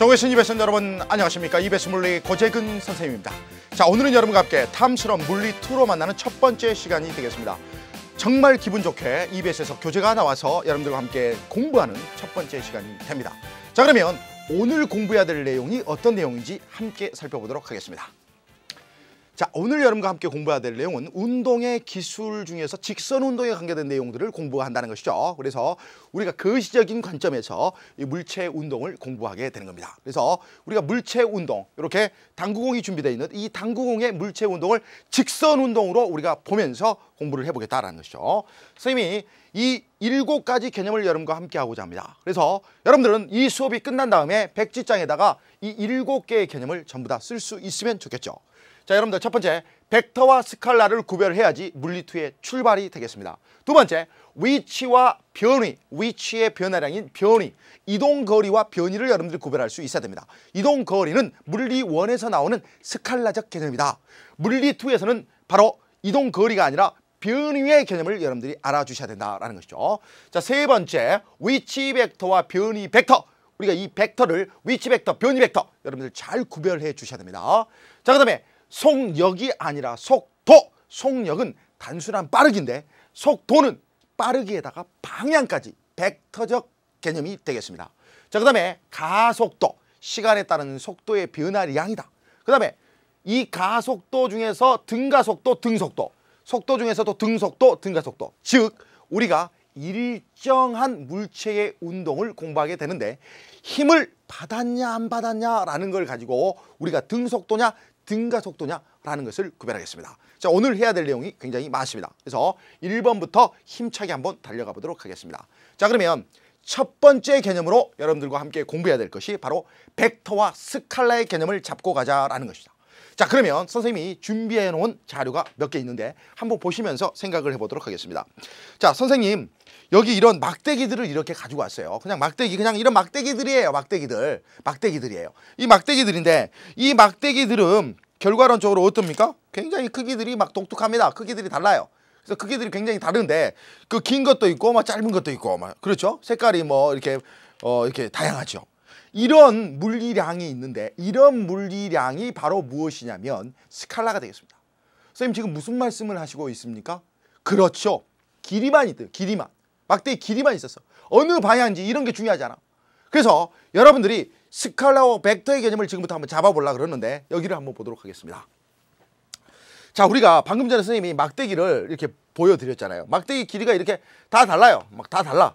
정외신 이베슨 여러분 안녕하십니까. 이베스 물리 고재근 선생님입니다. 자, 오늘은 여러분과 함께 탐스러운 물리2로 만나는 첫 번째 시간이 되겠습니다. 정말 기분 좋게 EBS에서 교재가 나와서 여러분들과 함께 공부하는 첫 번째 시간이 됩니다. 자, 그러면 오늘 공부해야 될 내용이 어떤 내용인지 함께 살펴보도록 하겠습니다. 자, 오늘 여러분과 함께 공부해야 될 내용은 운동의 기술 중에서 직선 운동에 관계된 내용들을 공부한다는 것이죠. 그래서 우리가 거시적인 관점에서 이 물체 운동을 공부하게 되는 겁니다. 그래서 우리가 물체 운동, 이렇게 당구공이 준비되어 있는 이 당구공의 물체 운동을 직선 운동으로 우리가 보면서 공부를 해보겠다라는 것이죠. 선생님이 이 7가지 개념을 여러분과 함께 하고자 합니다. 그래서 여러분들은 이 수업이 끝난 다음에 백지장에다가 이 7개의 개념을 전부 다 쓸 수 있으면 좋겠죠. 자, 여러분들 첫 번째, 벡터와 스칼라를 구별해야지 물리2의 출발이 되겠습니다. 두 번째, 위치와 변위, 위치의 변화량인 변위, 이동거리와 변위를 여러분들이 구별할 수 있어야 됩니다. 이동거리는 물리1에서 나오는 스칼라적 개념이다. 물리2에서는 바로 이동거리가 아니라 변위의 개념을 여러분들이 알아주셔야 된다는 것이죠. 자, 세 번째, 위치 벡터와 변위 벡터. 우리가 이 벡터를 위치 벡터, 변위 벡터 여러분들 잘 구별해 주셔야 됩니다. 자, 그 다음에 속력이 아니라 속도. 속력은 단순한 빠르기인데 속도는 빠르기에다가 방향까지 벡터적 개념이 되겠습니다. 자, 그 다음에 가속도. 시간에 따른 속도의 변화량이다. 그 다음에 이 가속도 중에서 등가속도, 등속도. 속도 중에서도 등속도, 등가속도. 즉 우리가 일정한 물체의 운동을 공부하게 되는데 힘을 받았냐 안 받았냐라는 걸 가지고 우리가 등속도냐 등가속도냐라는 것을 구별하겠습니다. 자, 오늘 해야 될 내용이 굉장히 많습니다. 그래서 1번부터 힘차게 한번 달려가 보도록 하겠습니다. 자, 그러면 첫 번째 개념으로 여러분들과 함께 공부해야 될 것이 바로 벡터와 스칼라의 개념을 잡고 가자라는 것이다. 자, 그러면 선생님이 준비해 놓은 자료가 몇 개 있는데 한번 보시면서 생각을 해보도록 하겠습니다. 자, 선생님 여기 이런 막대기들을 이렇게 가지고 왔어요. 그냥 막대기, 그냥 이런 막대기들이에요. 막대기들이에요. 이 막대기들인데 이 막대기들은 결과론적으로 어떻습니까? 굉장히 크기들이 막 독특합니다. 크기들이 달라요. 그래서 크기들이 굉장히 다른데 그 긴 것도 있고 막 짧은 것도 있고 막 그렇죠? 색깔이 뭐 이렇게 이렇게 다양하죠. 이런 물리량이 있는데 이런 물리량이 바로 무엇이냐면 스칼라가 되겠습니다. 선생님 지금 무슨 말씀을 하시고 있습니까? 그렇죠. 길이만 있대요. 길이만. 막대기 길이만 있었어. 어느 방향인지 이런 게 중요하지 않아. 그래서 여러분들이 스칼라와 벡터의 개념을 지금부터 한번 잡아보려고 그러는데 여기를 한번 보도록 하겠습니다. 자, 우리가 방금 전에 선생님이 막대기를 이렇게 보여드렸잖아요. 막대기 길이가 이렇게 다 달라요. 막 다 달라.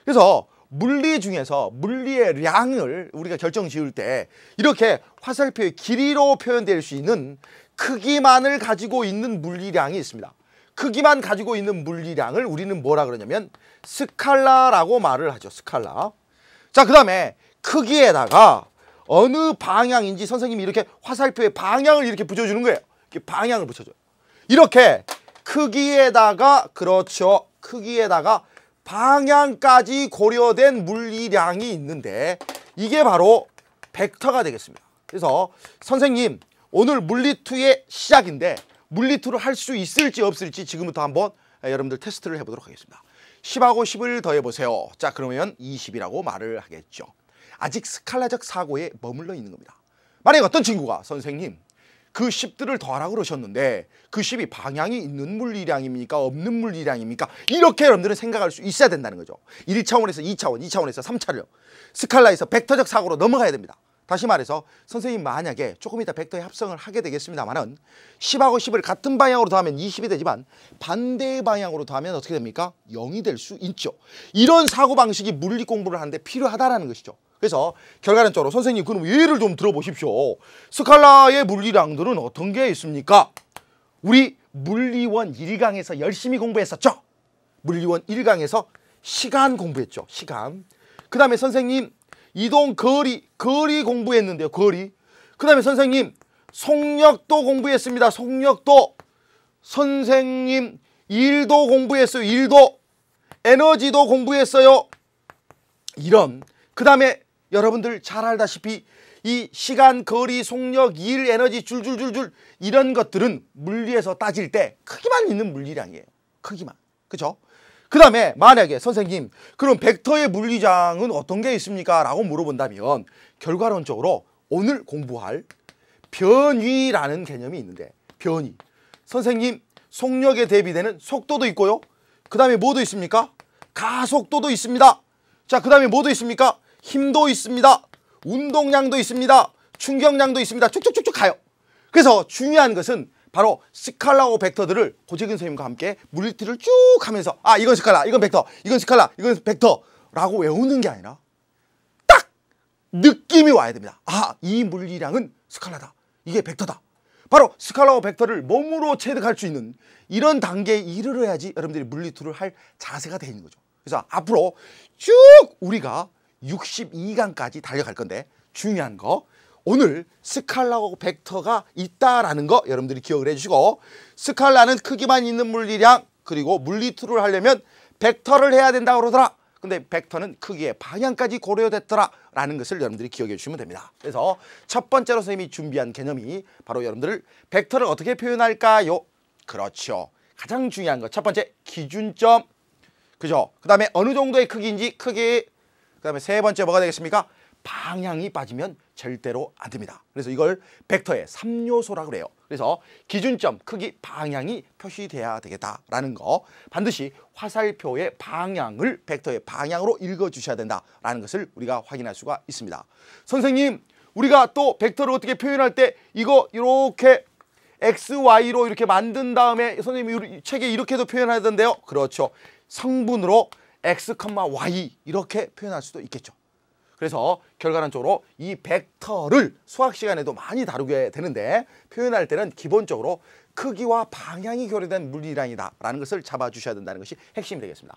그래서 물리 중에서 물리의 량을 우리가 결정 지을 때 이렇게 화살표의 길이로 표현될 수 있는 크기만을 가지고 있는 물리량이 있습니다. 크기만 가지고 있는 물리량을 우리는 뭐라 그러냐면 스칼라라고 말을 하죠. 스칼라. 자, 그 다음에 크기에다가 어느 방향인지 선생님이 이렇게 화살표의 방향을 이렇게 붙여주는 거예요. 이렇게 방향을 붙여줘요. 이렇게 크기에다가, 그렇죠, 크기에다가 방향까지 고려된 물리량이 있는데 이게 바로 벡터가 되겠습니다. 그래서 선생님 오늘 물리2의 시작인데 물리2를 할 수 있을지 없을지 지금부터 한번 여러분들 테스트를 해보도록 하겠습니다. 10하고 10을 더해보세요. 자, 그러면 20이라고 말을 하겠죠. 아직 스칼라적 사고에 머물러 있는 겁니다. 만약에 어떤 친구가 선생님 그 10들을 더하라고 그러셨는데 그 10이 방향이 있는 물리량입니까? 없는 물리량입니까? 이렇게 여러분들은 생각할 수 있어야 된다는 거죠. 1차원에서 2차원, 2차원에서 3차원 스칼라에서 벡터적 사고로 넘어가야 됩니다. 다시 말해서 선생님 만약에 조금 이따 벡터의 합성을 하게 되겠습니다만은 10하고 10을 같은 방향으로 더하면 20이 되지만 반대 방향으로 더하면 어떻게 됩니까? 0이 될 수 있죠. 이런 사고방식이 물리 공부를 하는데 필요하다는 것이죠. 그래서 결과론적으로 선생님 그럼 예를 좀 들어보십시오. 스칼라의 물리량들은 어떤 게 있습니까? 우리 물리원 1강에서 열심히 공부했었죠. 물리원 1강에서 시간 공부했죠. 시간. 그 다음에 선생님 이동 거리 공부했는데요. 거리. 그 다음에 선생님 속력도 공부했습니다. 속력도. 선생님 일도 공부했어요. 일도. 에너지도 공부했어요. 이런. 그 다음에 여러분들 잘 알다시피 이 시간, 거리, 속력, 일, 에너지 줄줄줄줄 이런 것들은 물리에서 따질 때 크기만 있는 물리량이에요. 크기만. 그죠? 그 다음에 만약에 선생님 그럼 벡터의 물리장은 어떤 게 있습니까? 라고 물어본다면 결과론적으로 오늘 공부할 변위라는 개념이 있는데, 변위. 선생님 속력에 대비되는 속도도 있고요. 그 다음에 뭐도 있습니까? 가속도도 있습니다. 자, 그 다음에 뭐도 있습니까? 힘도 있습니다. 운동량도 있습니다. 충격량도 있습니다. 쭉쭉쭉쭉 가요. 그래서 중요한 것은 바로 스칼라고 벡터들을 고재근 선생님과 함께 물리티를 쭉 하면서 이건 스칼라, 이건 벡터, 이건 스칼라, 이건 벡터라고 외우는 게 아니라 딱 느낌이 와야 됩니다. 이 물리량은 스칼라다. 이게 벡터다. 바로 스칼라고 벡터를 몸으로 체득할 수 있는 이런 단계에 이르러야지 여러분들이 물리2를 할 자세가 되어 있는 거죠. 그래서 앞으로 쭉 우리가 62강까지 달려갈 건데 중요한 거 오늘 스칼라고 벡터가 있다라는 거 여러분들이 기억을 해주시고, 스칼라는 크기만 있는 물리량, 그리고 물리2를 하려면 벡터를 해야 된다고 그러더라. 근데 벡터는 크기의 방향까지 고려됐더라 라는 것을 여러분들이 기억해 주시면 됩니다. 그래서 첫 번째로 선생님이 준비한 개념이 바로 여러분들을 벡터를 어떻게 표현할까요? 그렇죠. 가장 중요한 거 첫 번째 기준점, 그죠? 그 다음에 어느 정도의 크기인지 크기, 그 다음에 세 번째 뭐가 되겠습니까? 방향이 빠지면 절대로 안 됩니다. 그래서 이걸 벡터의 3요소라고 그래요. 그래서 기준점, 크기, 방향이 표시돼야 되겠다라는 거, 반드시 화살표의 방향을 벡터의 방향으로 읽어주셔야 된다라는 것을 우리가 확인할 수가 있습니다. 선생님, 우리가 또 벡터를 어떻게 표현할 때 이거 이렇게 x, y로 이렇게 만든 다음에 선생님이 책에 이렇게도 표현하던데요. 그렇죠. 성분으로 x, y 이렇게 표현할 수도 있겠죠. 그래서 결과론적으로 이 벡터를 수학 시간에도 많이 다루게 되는데 표현할 때는 기본적으로 크기와 방향이 교류된 물리량이다라는 것을 잡아주셔야 된다는 것이 핵심이 되겠습니다.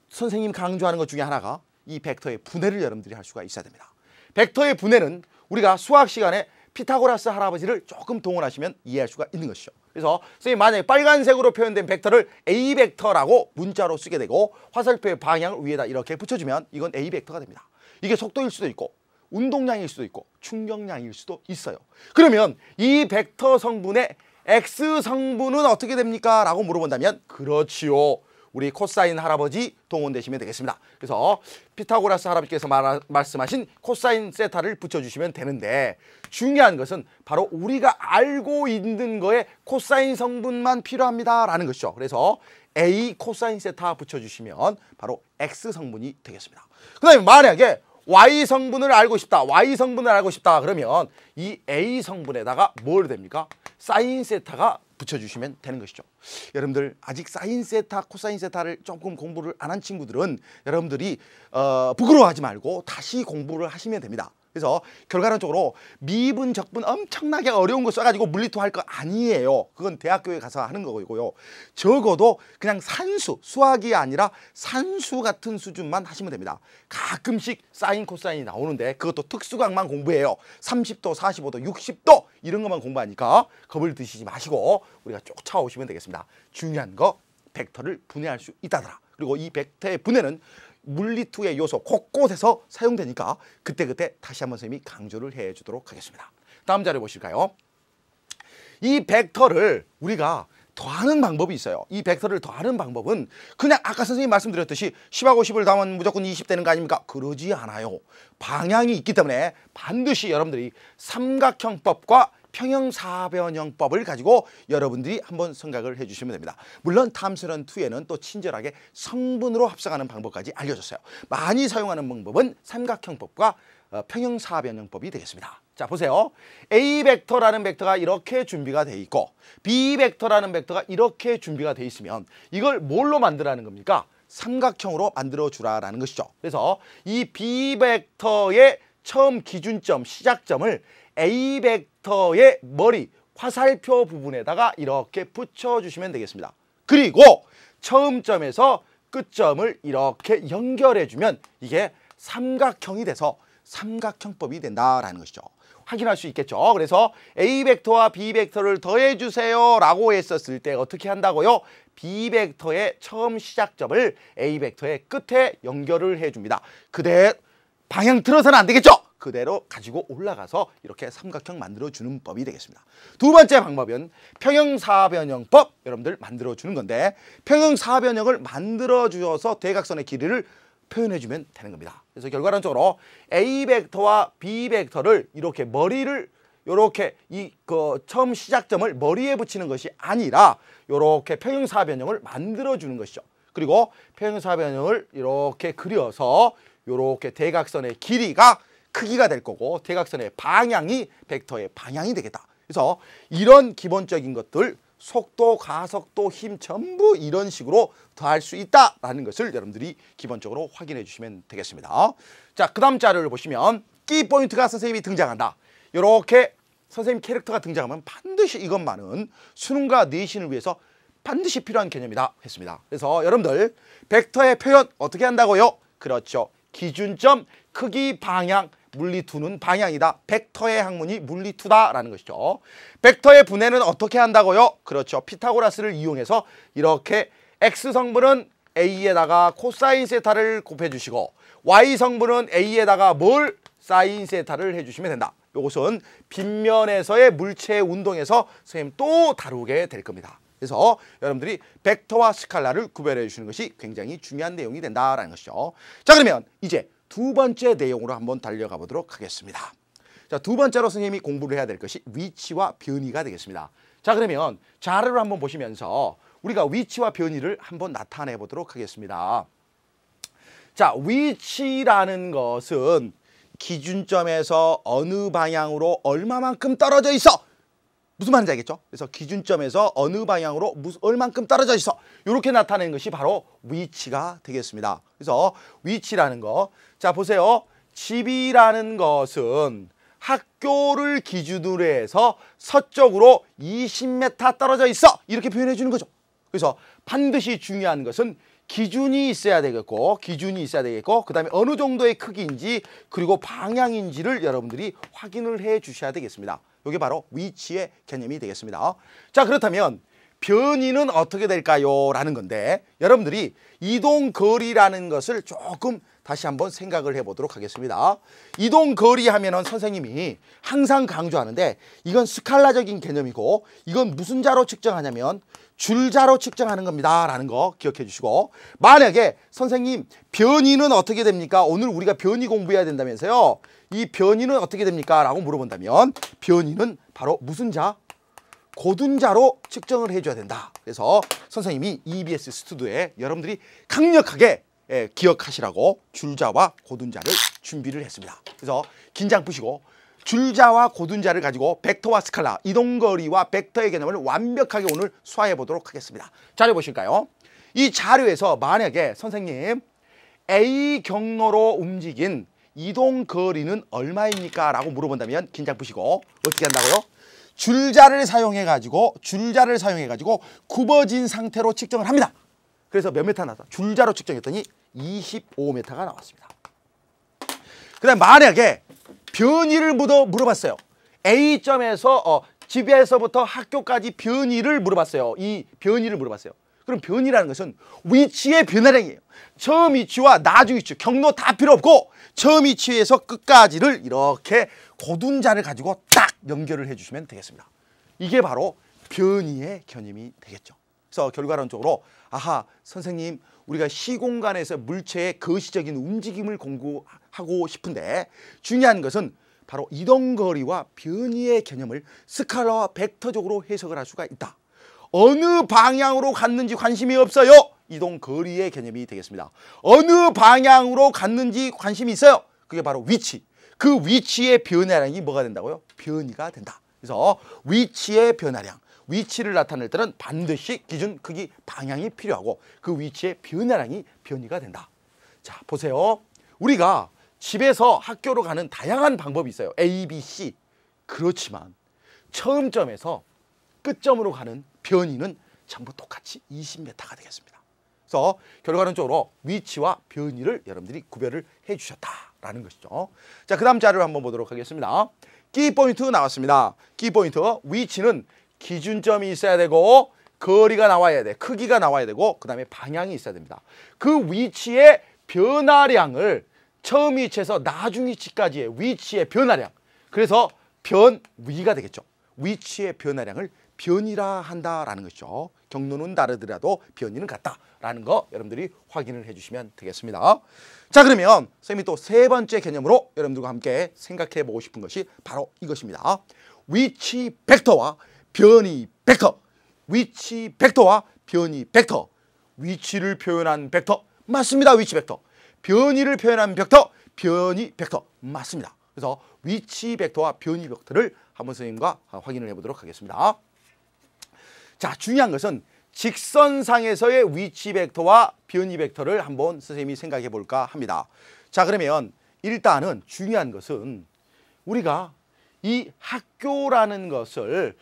선생님 강조하는 것 중에 하나가 이 벡터의 분해를 여러분들이 할 수가 있어야 됩니다. 벡터의 분해는 우리가 수학 시간에 피타고라스 할아버지를 조금 동원하시면 이해할 수가 있는 것이죠. 그래서 선생님 만약에 빨간색으로 표현된 벡터를 A 벡터라고 문자로 쓰게 되고 화살표의 방향을 위에다 이렇게 붙여주면 이건 A 벡터가 됩니다. 이게 속도일 수도 있고 운동량일 수도 있고 충격량일 수도 있어요. 그러면 이 벡터 성분의 X 성분은 어떻게 됩니까? 라고 물어본다면 그렇지요. 우리 코사인 할아버지 동원되시면 되겠습니다. 그래서 피타고라스 할아버지께서 말씀하신 코사인 세타를 붙여주시면 되는데 중요한 것은 바로 우리가 알고 있는 거에 코사인 성분만 필요합니다 라는 것이죠. 그래서 A 코사인 세타 붙여주시면 바로 X 성분이 되겠습니다. 그 다음에 만약에 Y 성분을 알고 싶다. Y 성분을 알고 싶다. 그러면 이 A 성분에다가 뭘 됩니까? 사인 세타가 붙여주시면 되는 것이죠. 여러분들 아직 사인 세타, 코사인 세타를 조금 공부를 안 한 친구들은 여러분들이 부끄러워하지 말고 다시 공부를 하시면 됩니다. 그래서 결과론적으로 미분, 적분 엄청나게 어려운 거 써가지고 물리투 할 거 아니에요. 그건 대학교에 가서 하는 거고요. 적어도 그냥 산수, 수학이 아니라 산수 같은 수준만 하시면 됩니다. 가끔씩 사인, 코사인이 나오는데 그것도 특수강만 공부해요. 30도, 45도, 60도 이런 것만 공부하니까 겁을 드시지 마시고 우리가 쫓아오시면 되겠습니다. 중요한 거 벡터를 분해할 수 있다더라. 그리고 이 벡터의 분해는 물리2의 요소 곳곳에서 사용되니까 그때그때 다시 한번 선생님이 강조를 해주도록 하겠습니다. 다음 자료 보실까요? 이 벡터를 우리가 더하는 방법이 있어요. 이 벡터를 더하는 방법은 그냥 아까 선생님 말씀드렸듯이 10하고 10을 더하면 무조건 20 되는 거 아닙니까? 그러지 않아요. 방향이 있기 때문에 반드시 여러분들이 삼각형법과 평형사변형법을 가지고 여러분들이 한번 생각을 해주시면 됩니다. 물론 탐스런2에는 또 친절하게 성분으로 합성하는 방법까지 알려줬어요. 많이 사용하는 방법은 삼각형법과 평형사변형법이 되겠습니다. 자 보세요. A 벡터라는 벡터가 이렇게 준비가 돼 있고 B 벡터라는 벡터가 이렇게 준비가 돼 있으면 이걸 뭘로 만들라는 겁니까? 삼각형으로 만들어 주라라는 것이죠. 그래서 이 B 벡터의 처음 기준점, 시작점을 A 벡터의 머리, 화살표 부분에다가 이렇게 붙여주시면 되겠습니다. 그리고 처음 점에서 끝점을 이렇게 연결해주면 이게 삼각형이 돼서 삼각형법이 된다라는 것이죠. 확인할 수 있겠죠. 그래서 A 벡터와 B 벡터를 더해주세요 라고 했었을 때 어떻게 한다고요? B 벡터의 처음 시작점을 A 벡터의 끝에 연결을 해줍니다. 그대 방향 틀어서는 안 되겠죠? 그대로 가지고 올라가서 이렇게 삼각형 만들어주는 법이 되겠습니다. 두 번째 방법은 평형사변형법 여러분들 만들어주는 건데 평형사변형을 만들어주어서 대각선의 길이를 표현해주면 되는 겁니다. 그래서 결과론적으로 A 벡터와 B 벡터를 이렇게 머리를 요렇게 처음 시작점을 머리에 붙이는 것이 아니라 요렇게 평형사변형을 만들어주는 것이죠. 그리고 평형사변형을 이렇게 그려서 요렇게 대각선의 길이가 크기가 될 거고 대각선의 방향이 벡터의 방향이 되겠다. 그래서 이런 기본적인 것들 속도, 가속도, 힘 전부 이런 식으로 더할 수 있다라는 것을 여러분들이 기본적으로 확인해 주시면 되겠습니다. 자, 그 다음 자료를 보시면 키포인트가 선생님이 등장한다. 이렇게 선생님 캐릭터가 등장하면 반드시 이것만은 수능과 내신을 위해서 반드시 필요한 개념이다 했습니다. 그래서 여러분들 벡터의 표현 어떻게 한다고요? 그렇죠. 기준점, 크기, 방향, 물리2는 방향이다. 벡터의 학문이 물리2다라는 것이죠. 벡터의 분해는 어떻게 한다고요? 그렇죠. 피타고라스를 이용해서 이렇게 X성분은 A에다가 코사인 세타를 곱해주시고 Y성분은 A에다가 뭘? 사인 세타를 해주시면 된다. 이것은 빗면에서의 물체의 운동에서 선생님 또 다루게 될 겁니다. 그래서 여러분들이 벡터와 스칼라를 구별해 주시는 것이 굉장히 중요한 내용이 된다라는 것이죠. 자, 그러면 이제 두 번째 내용으로 한번 달려가 보도록 하겠습니다. 자, 두 번째로 선생님이 공부를 해야 될 것이 위치와 변이가 되겠습니다. 자, 그러면 자료를 한번 보시면서 우리가 위치와 변이를 한번 나타내 보도록 하겠습니다. 자, 위치라는 것은 기준점에서 어느 방향으로 얼마만큼 떨어져 있어. 무슨 말인지 알겠죠? 그래서 기준점에서 어느 방향으로 얼만큼 떨어져 있어. 이렇게 나타내는 것이 바로 위치가 되겠습니다. 그래서 위치라는 거. 자, 보세요. 집이라는 것은 학교를 기준으로 해서 서쪽으로 20m 떨어져 있어. 이렇게 표현해 주는 거죠. 그래서 반드시 중요한 것은 기준이 있어야 되겠고 그 다음에 어느 정도의 크기인지 그리고 방향인지를 여러분들이 확인을 해 주셔야 되겠습니다. 이게 바로 위치의 개념이 되겠습니다. 자, 그렇다면 변이는 어떻게 될까요? 라는 건데 여러분들이 이동거리라는 것을 조금 다시 한번 생각을 해보도록 하겠습니다. 이동거리 하면은 선생님이 항상 강조하는데 이건 스칼라적인 개념이고 이건 무슨 자로 측정하냐면 줄자로 측정하는 겁니다 라는 거 기억해 주시고 만약에 선생님 변이는 어떻게 됩니까? 오늘 우리가 변이 공부해야 된다면서요. 이 변이는 어떻게 됩니까? 라고 물어본다면 변이는 바로 무슨 자? 고둔자로 측정을 해줘야 된다. 그래서 선생님이 EBS 스튜디오에 여러분들이 강력하게 기억하시라고 줄자와 고둔자를 준비를 했습니다. 그래서 긴장 푸시고 줄자와 고둔자를 가지고 벡터와 스칼라, 이동거리와 벡터의 개념을 완벽하게 오늘 수화해 보도록 하겠습니다. 자료 보실까요? 이 자료에서 만약에 선생님 A 경로로 움직인 이동거리는 얼마입니까? 라고 물어본다면 긴장 푸시고 어떻게 한다고요? 줄자를 사용해 가지고 굽어진 상태로 측정을 합니다. 그래서 몇 메타 나왔다? 줄자로 측정했더니 25m가 나왔습니다. 그 다음 만약에 변이를 물어봤어요. A점에서 집에서부터 학교까지 변이를 물어봤어요. 이 변이를 물어봤어요. 그럼 변이라는 것은 위치의 변화량이에요. 처음 위치와 나중 위치, 경로 다 필요 없고 처음 위치에서 끝까지를 이렇게 고둔자를 가지고 딱 연결을 해주시면 되겠습니다. 이게 바로 변이의 개념이 되겠죠. 그래서 결과론적으로 아하, 선생님 우리가 시공간에서 물체의 거시적인 움직임을 공부하고 싶은데 중요한 것은 바로 이동거리와 변이의 개념을 스칼라와 벡터적으로 해석을 할 수가 있다. 어느 방향으로 갔는지 관심이 없어요. 이동거리의 개념이 되겠습니다. 어느 방향으로 갔는지 관심이 있어요. 그게 바로 위치. 그 위치의 변화량이 뭐가 된다고요? 변이가 된다. 그래서 위치의 변화량. 위치를 나타낼 때는 반드시 기준, 크기, 방향이 필요하고 그 위치의 변화량이 변이가 된다. 자, 보세요. 우리가 집에서 학교로 가는 다양한 방법이 있어요. A, B, C. 그렇지만 처음점에서 끝점으로 가는 변이는 전부 똑같이 20m가 되겠습니다. 그래서 결과론적으로 위치와 변이를 여러분들이 구별을 해주셨다라는 것이죠. 자, 그 다음 자료를 한번 보도록 하겠습니다. 키포인트 나왔습니다. 키포인트, 위치는 기준점이 있어야 되고 거리가 나와야 돼. 크기가 나와야 되고 그 다음에 방향이 있어야 됩니다. 그 위치의 변화량을 처음 위치에서 나중 위치까지의 위치의 변화량. 그래서 변위가 되겠죠. 위치의 변화량을 변이라 한다라는 것이죠. 경로는 다르더라도 변이는 같다라는 거 여러분들이 확인을 해주시면 되겠습니다. 자, 그러면 선생님이 또 세 번째 개념으로 여러분들과 함께 생각해 보고 싶은 것이 바로 이것입니다. 위치 벡터와 변이 벡터. 위치 벡터와 변이 벡터. 위치를 표현한 벡터 맞습니다. 위치 벡터. 변이를 표현한 벡터 변이 벡터 맞습니다. 그래서 위치 벡터와 변이 벡터를 한번 선생님과 확인을 해보도록 하겠습니다. 자, 중요한 것은 직선상에서의 위치 벡터와 변이 벡터를 한번 선생님이 생각해 볼까 합니다. 자, 그러면 일단은 중요한 것은 우리가 이 학교라는 것을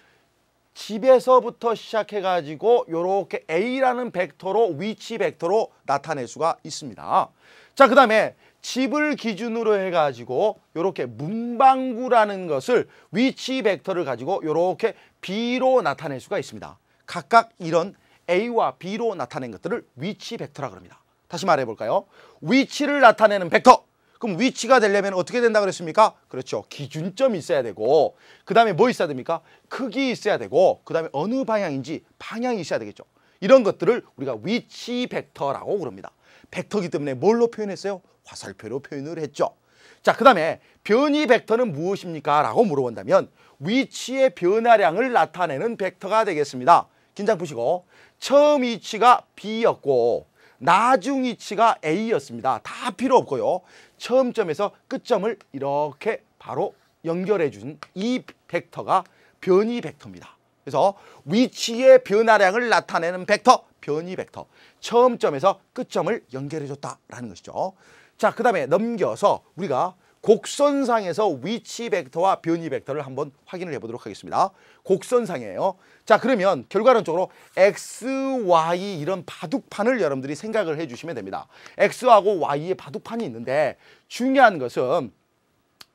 집에서부터 시작해 가지고 이렇게 A라는 벡터로 위치 벡터로 나타낼 수가 있습니다. 자, 그 다음에 집을 기준으로 해 가지고 이렇게 문방구라는 것을 위치 벡터를 가지고 이렇게 B로 나타낼 수가 있습니다. 각각 이런 A와 B로 나타낸 것들을 위치 벡터라고 합니다. 다시 말해 볼까요? 위치를 나타내는 벡터. 그럼 위치가 되려면 어떻게 된다고 그랬습니까? 그렇죠. 기준점이 있어야 되고 그 다음에 뭐 있어야 됩니까? 크기 있어야 되고 그 다음에 어느 방향인지 방향이 있어야 되겠죠. 이런 것들을 우리가 위치 벡터라고 그럽니다. 벡터이기 때문에 뭘로 표현했어요? 화살표로 표현을 했죠. 자, 그 다음에 변이 벡터는 무엇입니까? 라고 물어본다면 위치의 변화량을 나타내는 벡터가 되겠습니다. 긴장 푸시고 처음 위치가 B였고 나중 위치가 A였습니다. 다 필요 없고요. 처음 점에서 끝점을 이렇게 바로 연결해 준 이 벡터가 변이 벡터입니다. 그래서 위치의 변화량을 나타내는 벡터, 변이 벡터. 처음 점에서 끝점을 연결해 줬다라는 것이죠. 자, 그 다음에 넘겨서 우리가 곡선상에서 위치 벡터와 변이 벡터를 한번 확인을 해보도록 하겠습니다. 곡선상이에요. 자, 그러면 결과론적으로 X, Y 이런 바둑판을 여러분들이 생각을 해주시면 됩니다. X하고 Y의 바둑판이 있는데 중요한 것은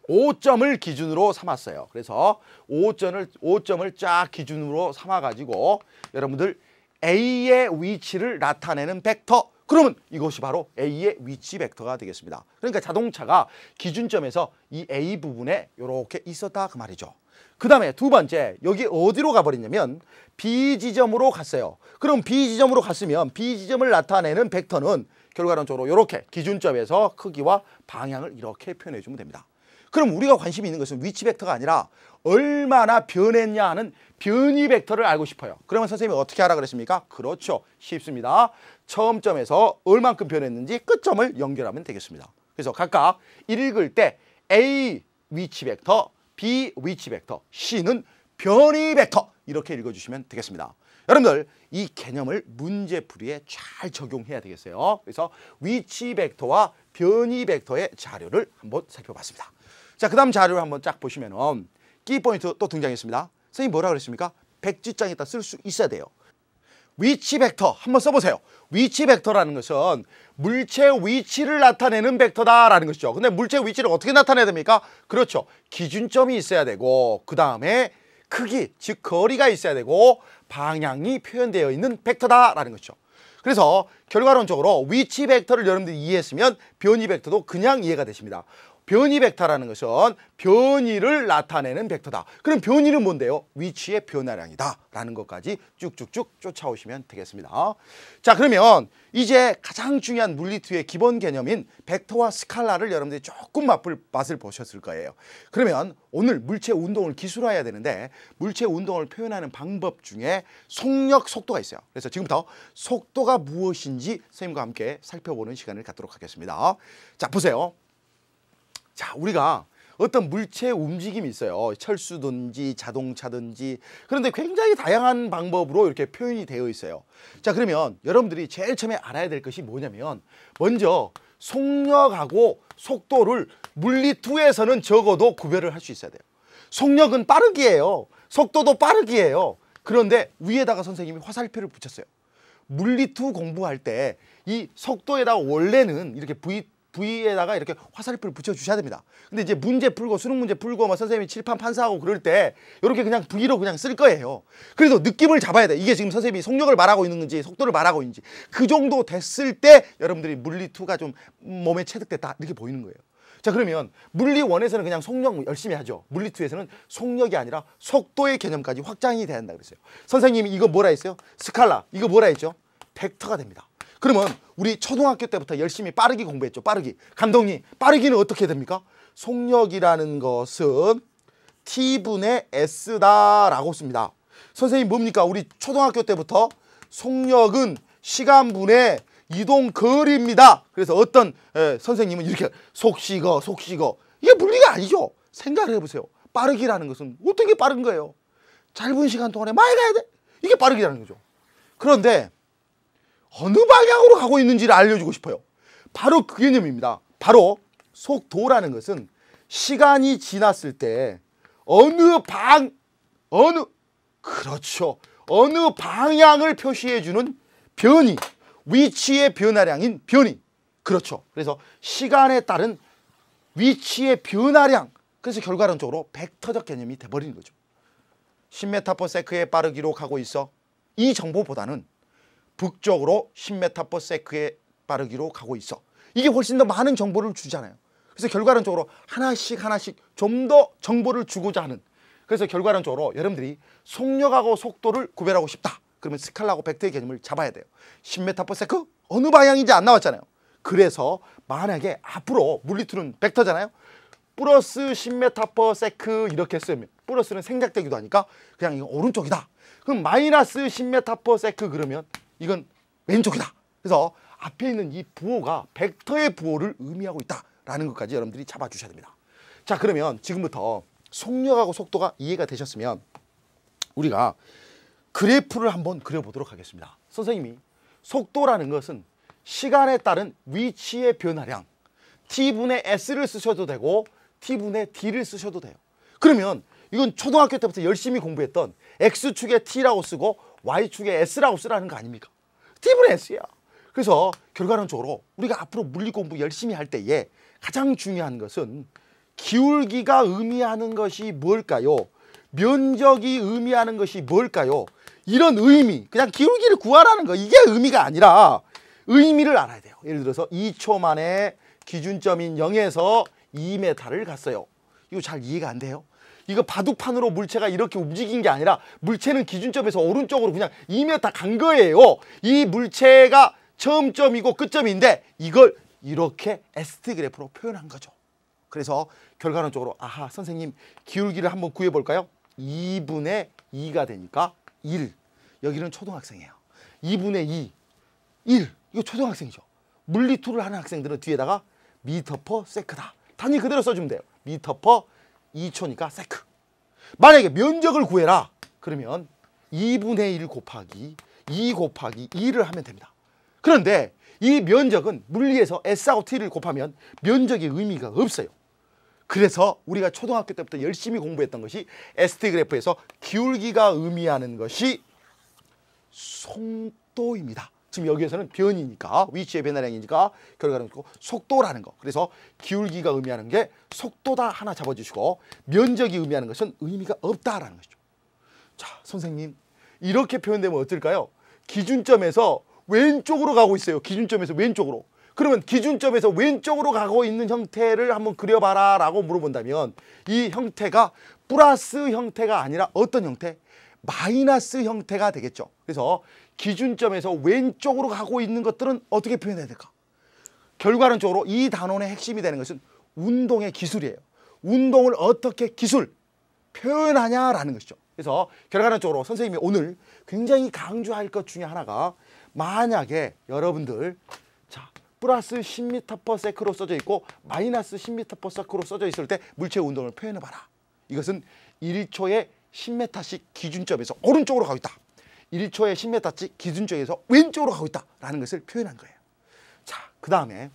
5점을 기준으로 삼았어요. 그래서 5점을 쫙 기준으로 삼아가지고 여러분들 A의 위치를 나타내는 벡터. 그러면 이것이 바로 A의 위치 벡터가 되겠습니다. 그러니까 자동차가 기준점에서 이 A 부분에 이렇게 있었다 그 말이죠. 그 다음에 두 번째, 여기 어디로 가버렸냐면 B 지점으로 갔어요. 그럼 B 지점으로 갔으면 B 지점을 나타내는 벡터는 결과론적으로 이렇게 기준점에서 크기와 방향을 이렇게 표현해 주면 됩니다. 그럼 우리가 관심이 있는 것은 위치 벡터가 아니라 얼마나 변했냐 하는 변이 벡터를 알고 싶어요. 그러면 선생님이 어떻게 하라 그랬습니까? 그렇죠. 쉽습니다. 처음 점에서 얼만큼 변했는지 끝점을 연결하면 되겠습니다. 그래서 각각 읽을 때 A 위치 벡터, B 위치 벡터, C는 변이 벡터 이렇게 읽어주시면 되겠습니다. 여러분들 이 개념을 문제풀이에 잘 적용해야 되겠어요. 그래서 위치 벡터와 변이 벡터의 자료를 한번 살펴봤습니다. 자, 그 다음 자료를 한번 쫙 보시면은 키포인트 또 등장했습니다. 선생님 뭐라 그랬습니까? 백지장에다 쓸 수 있어야 돼요. 위치 벡터 한번 써보세요. 위치 벡터라는 것은 물체 위치를 나타내는 벡터다라는 것이죠. 근데 물체 위치를 어떻게 나타내야 됩니까? 그렇죠. 기준점이 있어야 되고 그 다음에 크기, 즉 거리가 있어야 되고 방향이 표현되어 있는 벡터다라는 것이죠. 그래서 결과론적으로 위치 벡터를 여러분들이 이해했으면 변이 벡터도 그냥 이해가 되십니다. 변이 벡터라는 것은 변이를 나타내는 벡터다. 그럼 변이는 뭔데요? 위치의 변화량이다 라는 것까지 쭉쭉쭉 쫓아오시면 되겠습니다. 자, 그러면 이제 가장 중요한 물리투의 기본 개념인 벡터와 스칼라를 여러분들이 조금 맛을 보셨을 거예요. 그러면 오늘 물체 운동을 기술화해야 되는데 물체 운동을 표현하는 방법 중에 속력, 속도가 있어요. 그래서 지금부터 속도가 무엇인지 선생님과 함께 살펴보는 시간을 갖도록 하겠습니다. 자, 보세요. 자, 우리가 어떤 물체의 움직임이 있어요. 철수든지 자동차든지. 그런데 굉장히 다양한 방법으로 이렇게 표현이 되어 있어요. 자, 그러면 여러분들이 제일 처음에 알아야 될 것이 뭐냐면 먼저 속력하고 속도를 물리투에서는 적어도 구별을 할 수 있어야 돼요. 속력은 빠르기예요. 속도도 빠르기예요. 그런데 위에다가 선생님이 화살표를 붙였어요. 물리투 공부할 때 이 속도에다가 원래는 이렇게 V V에다가 이렇게 화살표를 붙여주셔야 됩니다. 근데 이제 문제 풀고 수능 문제 풀고 뭐 선생님이 칠판 판사하고 그럴 때 이렇게 그냥 V로 그냥 쓸 거예요. 그래서 느낌을 잡아야 돼. 이게 지금 선생님이 속력을 말하고 있는 건지 속도를 말하고 있는지 그 정도 됐을 때 여러분들이 물리2가 좀 몸에 체득됐다 이렇게 보이는 거예요. 자, 그러면 물리1에서는 그냥 속력 열심히 하죠. 물리2에서는 속력이 아니라 속도의 개념까지 확장이 돼야 한다 그랬어요. 선생님이 이거 뭐라 했어요? 스칼라. 이거 뭐라 했죠? 벡터가 됩니다. 그러면 우리 초등학교 때부터 열심히 빠르기 공부했죠. 빠르기. 감독님, 빠르기는 어떻게 됩니까? 속력이라는 것은 T분의 S다라고 씁니다. 선생님 뭡니까? 우리 초등학교 때부터 속력은 시간분의 이동 거리입니다. 그래서 어떤 선생님은 이렇게 속시거 이게 물리가 아니죠. 생각을 해보세요. 빠르기라는 것은 어떻게 빠른 거예요? 짧은 시간 동안에 많이 가야 돼. 이게 빠르기라는 거죠. 그런데 어느 방향으로 가고 있는지를 알려주고 싶어요. 바로 그 개념입니다. 바로 속도라는 것은 시간이 지났을 때 어느 방향을 표시해주는 변이, 위치의 변화량인 변이. 그렇죠. 그래서 시간에 따른 위치의 변화량. 그래서 결과론적으로 벡터적 개념이 돼버리는 거죠. 10m/s의 빠르기로 가고 있어. 이 정보보다는 북쪽으로 10m/s의 빠르기로 가고 있어. 이게 훨씬 더 많은 정보를 주잖아요. 그래서 결과론적으로 하나씩 좀 더 정보를 주고자 하는. 그래서 결과론적으로 여러분들이 속력하고 속도를 구별하고 싶다. 그러면 스칼라하고 벡터의 개념을 잡아야 돼요. 10m/s 어느 방향인지 안 나왔잖아요. 그래서 만약에 앞으로 물리2는 벡터잖아요. 플러스 10m/s 이렇게 쓰면 플러스는 생략되기도 하니까 그냥 이거 오른쪽이다. 그럼 마이너스 10m/s 그러면 이건 왼쪽이다. 그래서 앞에 있는 이 부호가 벡터의 부호를 의미하고 있다라는 것까지 여러분들이 잡아주셔야 됩니다. 자, 그러면 지금부터 속력하고 속도가 이해가 되셨으면 우리가 그래프를 한번 그려보도록 하겠습니다. 선생님이 속도라는 것은 시간에 따른 위치의 변화량 T분의 S를 쓰셔도 되고 T분의 D를 쓰셔도 돼요. 그러면 이건 초등학교 때부터 열심히 공부했던 X축에 T라고 쓰고 Y축에 S라고 쓰라는 거 아닙니까? T분의 S야. 그래서 결과론적으로 우리가 앞으로 물리 공부 열심히 할 때에 가장 중요한 것은 기울기가 의미하는 것이 뭘까요? 면적이 의미하는 것이 뭘까요? 이런 의미, 그냥 기울기를 구하라는 거, 이게 의미가 아니라 의미를 알아야 돼요. 예를 들어서 2초 만에 기준점인 0에서 2m를 갔어요. 이거 잘 이해가 안 돼요? 이거 바둑판으로 물체가 이렇게 움직인 게 아니라 물체는 기준점에서 오른쪽으로 그냥 2m 간 거예요. 이 물체가 처음점이고 끝점인데 이걸 이렇게 ST 그래프로 표현한 거죠. 그래서 결과론적으로 아하, 선생님 기울기를 한번 구해볼까요? 2분의 2가 되니까 1. 여기는 초등학생이에요. 2분의 2. 1. 이거 초등학생이죠. 물리2를 하는 학생들은 뒤에다가 m/s다. 단위 그대로 써주면 돼요. m/2초니까 세크. 만약에 면적을 구해라. 그러면 2분의 1 곱하기 2 곱하기 2를 하면 됩니다. 그런데 이 면적은 물리에서 S하고 T를 곱하면 면적의 의미가 없어요. 그래서 우리가 초등학교 때부터 열심히 공부했던 것이 ST 그래프에서 기울기가 의미하는 것이 속도입니다. 지금 여기에서는 변이니까 위치의 변화량이니까 결과는 속도라는 거. 그래서 기울기가 의미하는 게 속도다 하나 잡아주시고 면적이 의미하는 것은 의미가 없다라는 것이죠. 자, 선생님 이렇게 표현되면 어떨까요? 기준점에서 왼쪽으로 가고 있어요. 기준점에서 왼쪽으로. 그러면 기준점에서 왼쪽으로 가고 있는 형태를 한번 그려봐라 라고 물어본다면 이 형태가 플러스 형태가 아니라 어떤 형태? 마이너스 형태가 되겠죠. 그래서 기준점에서 왼쪽으로 가고 있는 것들은 어떻게 표현해야 될까? 결과론적으로 이 단원의 핵심이 되는 것은 운동의 기술이에요. 운동을 어떻게 기술, 표현하냐라는 것이죠. 그래서 결과론적으로 선생님이 오늘 굉장히 강조할 것 중에 하나가 만약에 여러분들 자 플러스 10m/s로 써져 있고 마이너스 10m/s로 써져 있을 때 물체의 운동을 표현해봐라. 이것은 1초에 10m씩 기준점에서 오른쪽으로 가고 있다. 1초에 10m씩 기준점에서 왼쪽으로 가고 있다라는 것을 표현한 거예요. 자, 그 다음에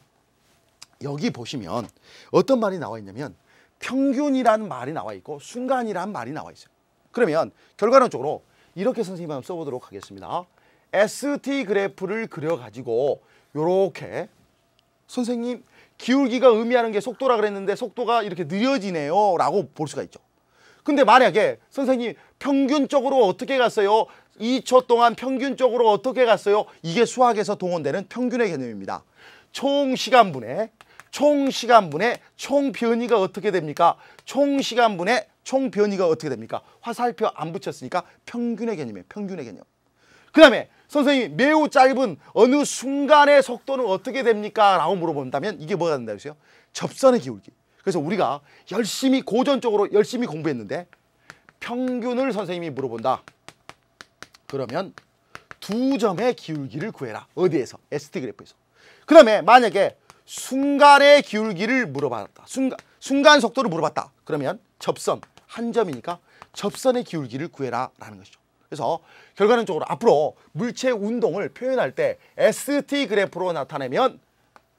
여기 보시면 어떤 말이 나와 있냐면 평균이라는 말이 나와 있고 순간이라는 말이 나와 있어요. 그러면 결과론적으로 이렇게 선생님 한번 써보도록 하겠습니다. ST 그래프를 그려가지고 요렇게 선생님 기울기가 의미하는 게 속도라 그랬는데 속도가 이렇게 느려지네요 라고 볼 수가 있죠. 근데 만약에 선생님이 평균적으로 어떻게 갔어요? 2초 동안 평균적으로 어떻게 갔어요? 이게 수학에서 동원되는 평균의 개념입니다. 총 시간분의 총 변이가 어떻게 됩니까? 총 시간분의 총 변이가 어떻게 됩니까? 화살표 안 붙였으니까 평균의 개념이에요. 평균의 개념. 그 다음에 선생님이 매우 짧은 어느 순간의 속도는 어떻게 됩니까? 라고 물어본다면 이게 뭐가 된다 그랬어요? 접선의 기울기. 그래서 우리가 열심히 고전적으로 열심히 공부했는데 평균을 선생님이 물어본다. 그러면 두 점의 기울기를 구해라. 어디에서? ST 그래프에서. 그 다음에 만약에 순간의 기울기를 물어봤다. 순간 속도를 물어봤다. 그러면 접선 한 점이니까 접선의 기울기를 구해라 라는 것이죠. 그래서 결과론적으로 앞으로 물체 운동을 표현할 때 ST 그래프로 나타내면